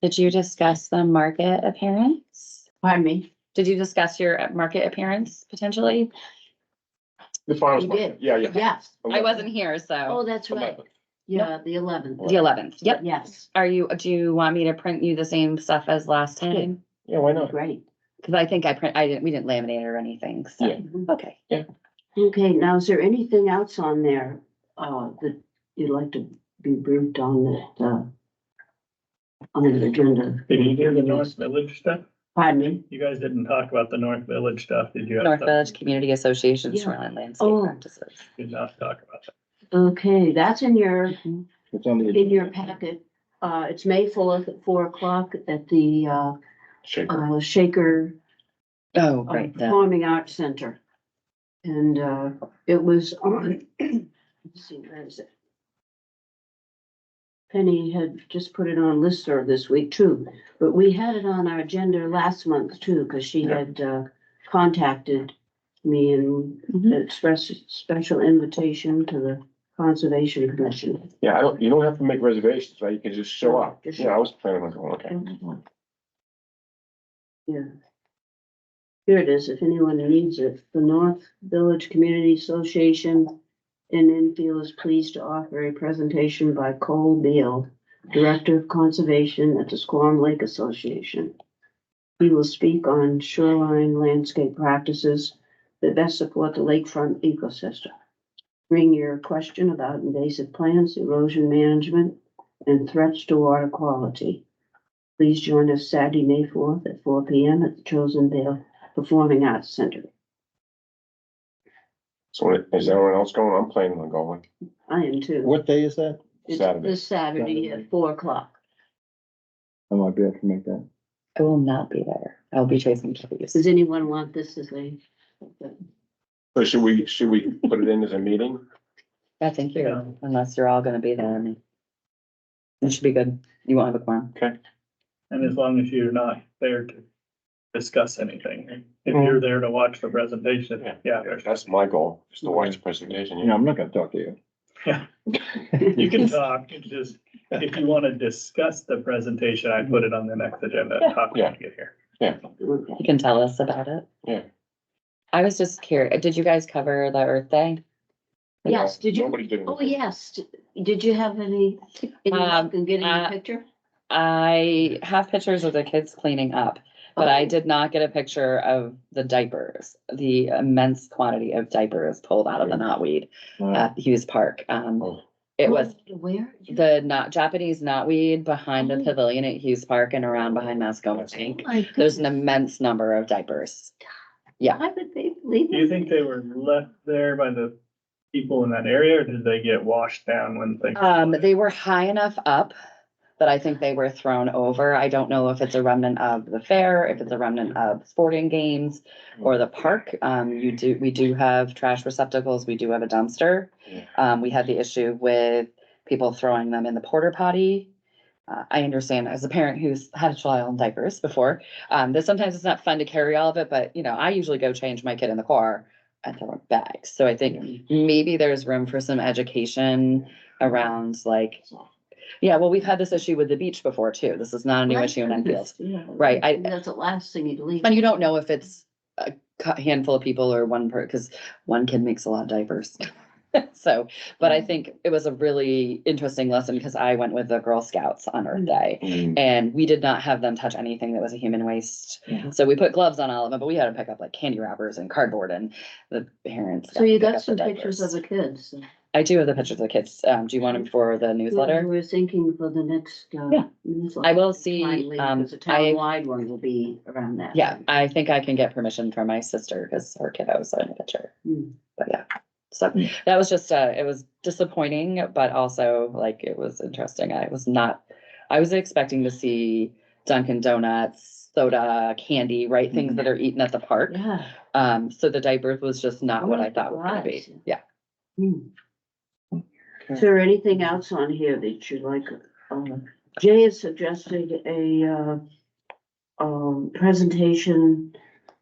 Did you discuss the market appearance? Pardon me? Did you discuss your market appearance potentially? The farmer's You market, did. yeah, yeah. Yes. I wasn't here, Oh, so that's right. 11th. Yeah, the 11th. the 11th. Yep. Yes. Do you want me to print you the same stuff as last time? Yeah, why not? Great. Cause I think we didn't laminate or anything, so, Yeah. okay. Okay, now is there anything else on there, that you'd like to be briefed on that, on the agenda? Did you do the North Village stuff? Pardon me? You guys didn't talk about the North Village stuff, did you? have North stuff? Village Community Association Yeah. Shoreline Landscape Oh. Practices. Did not talk about that. Okay, that's in your It's on the. packet. It's May 4th at 4 o'clock at the, Shaker. Shaker Oh, right, the, Performing Arts Center. And, it was on, let's see, where is it? Penny had just put it on listserv this week too, but we had it on our agenda last month too, because she had, contacted me and Mhm. expressed a special invitation to the Conservation Commission. Yeah, you don't have to make reservations, right? You can just show up. Just Yeah, I was planning on going, okay. Yeah. Here it is, if anyone needs it. The North Village Community Association in Enfield is pleased to offer a presentation by Cole Beal, Director of Conservation at the Squam Lake Association. He will speak on shoreline landscape practices that best support the lakefront ecosystem. Bring your question about invasive plants, erosion management, and threats to water quality. Please join us Saturday, May 4th at 4 p.m. at the Chosen Vale Performing Arts Center. So is everyone else going? I'm planning on going. I am too. What day is that? It's Saturday. this Saturday at 4 o'clock. I might be able to make that. I will not be there. I'll be chasing trees. Does anyone want this as a? So should we put it in as a meeting? Yeah, thank Yeah. you, unless you're all gonna be there, I mean. It should be good. You won't have a quorum. Okay. And as long as you're not there to discuss anything, if you're there to watch the presentation, yeah, That's my goal, is to watch the presentation. You know, I'm not gonna talk to you. you can talk, it's just, if you wanna discuss the presentation, I put it on the next agenda, talk when you get here. You can tell us about it. Yeah. I was just curious, did you guys cover the Earth Day? Yes, did you? Nobody did. Oh, yes. Did you have any luck in getting a picture? I have pictures of the kids cleaning up, but I did not get a picture of the diapers, the immense quantity of diapers pulled out of the knotweed at Hughes Park. It was Where? the Japanese knotweed behind the pavilion at Hughes Park and around behind Mascoma Tank. There's an immense number of diapers. Yeah. Why would they leave Do you it? think they were left there by the people in that area, or did they get washed down when things? They were high enough up that I think they were thrown over. I don't know if it's a remnant of the fair, if it's a remnant of sporting games or the park. We do have trash receptacles. We do have a dumpster. We had the issue with people throwing them in the porta potty. I understand as a parent who's had a child in diapers before, that sometimes it's not fun to carry all of it, but you know, I usually go change my kid in the car and throw in bags. So I think maybe there's room for some education around like, yeah, well, we've had this issue with the beach before too. This is not a new issue in Enfield. Yeah. Right, That's the last thing you'd leave. And you don't know if it's a handful of people or one because one kid makes a lot of diapers. So, but I think it was a really interesting lesson because I went with the Girl Scouts on Earth Day and we did not have them touch anything that was a human waste. So we put gloves on all of them, but we had to pick up like candy wrappers and cardboard and the parents. So you to pick got up some the pictures of diapers. the kids. I do have the pictures of the kids. Do you want them for the newsletter? We were thinking for the next. Yeah. Newsletter. I will see, Because the town-wide one will be around that. Yeah, I think I can get permission from my sister because her kiddos are in the picture. But yeah, so that was just, it was disappointing, but also like, it was interesting. I was expecting to see Dunkin' Donuts, soda, candy, right? Things that are eaten at the park. Yeah. So the diapers was just not what I Right, thought it was gonna right. be. Yeah. Is there anything else on here that you'd like? Jay has suggested a presentation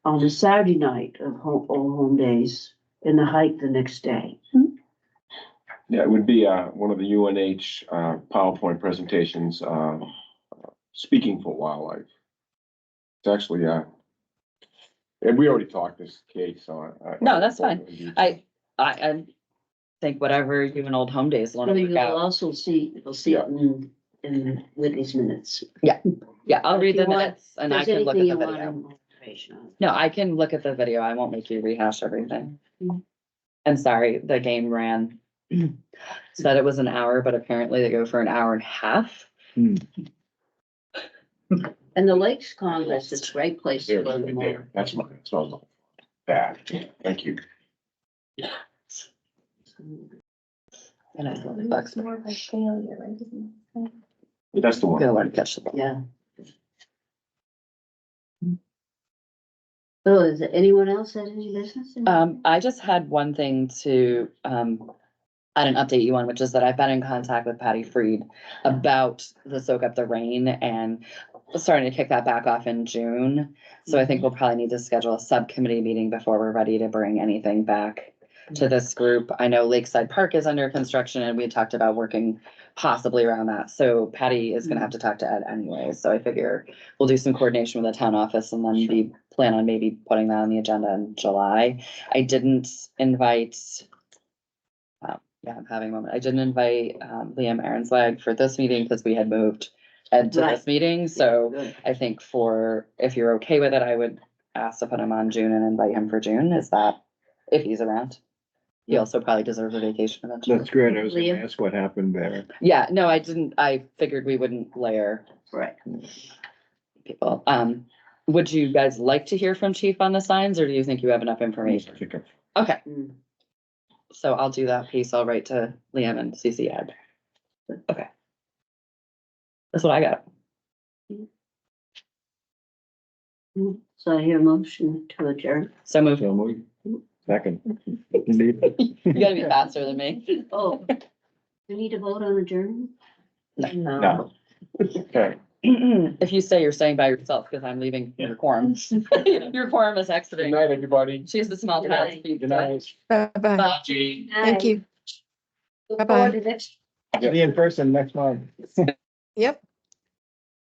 on a Saturday night of all home days and the hike the next day. Yeah, it would be, one of the UNH, PowerPoint presentations, speaking for wildlife. It's actually, and we already talked this, Kate, so. No, that's fine. I think whatever you and Old Home Days want So to you'll work out. also see, you'll see it in with these minutes. Yeah, I'll If read you the want- minutes and I If can there's look at anything the you want video. more information on. No, I can look at the video. I won't make you rehash everything. I'm sorry, the game ran. Said it was an hour, but apparently they go for an hour and a half. And the Lakes Congress is a great place to learn more. That's my, that's what I was looking for. That, thank you. And I thought bucks. more of a failure, right? Isn't it? That's the Gonna one. learn to catch the ball. Yeah. So is there anyone else had any business? I just had one thing to, add an update you on, which is that I've been in contact with Patty Freed about the Soak Up the Rain and starting to kick that back off in June. So I think we'll probably need to schedule a subcommittee meeting before we're ready to bring anything back to this group. I know Lakeside Park is under construction and we had talked about working possibly around that. So Patty is gonna have to talk to Ed anyway. So I figure we'll do some coordination with the town office and then plan on maybe putting that on the agenda in July. I didn't invite, I'm having a moment. I didn't invite Liam Aaronslag for this meeting because we had moved Ed to this Right. meeting. So Good. I think if you're okay with it, I would ask to put him on June and invite him for June. Is that, if he's around? He also probably deserves a vacation eventually. That's great. I was gonna Liam? ask what happened there. Yeah, no, I figured we wouldn't layer Right. people. Would you guys like to hear from Chief on the signs or do you think you have enough information? Okay, Mm. so I'll do that piece. I'll write to Liam and CC Ed. Okay. That's what I got. So I hear a motion to adjourn. So moved. So moved. Second. Indeed. You gotta be faster than me. Oh, we need to vote on adjourn? No. No. Okay, If you stay, you're staying by yourself because I'm leaving your quorum. Your quorum is Good exiting. night, everybody. She's the small town. Good night. Bye-bye. Bye. Thank you. Look Bye-bye. forward to next See you in person next month. Yep.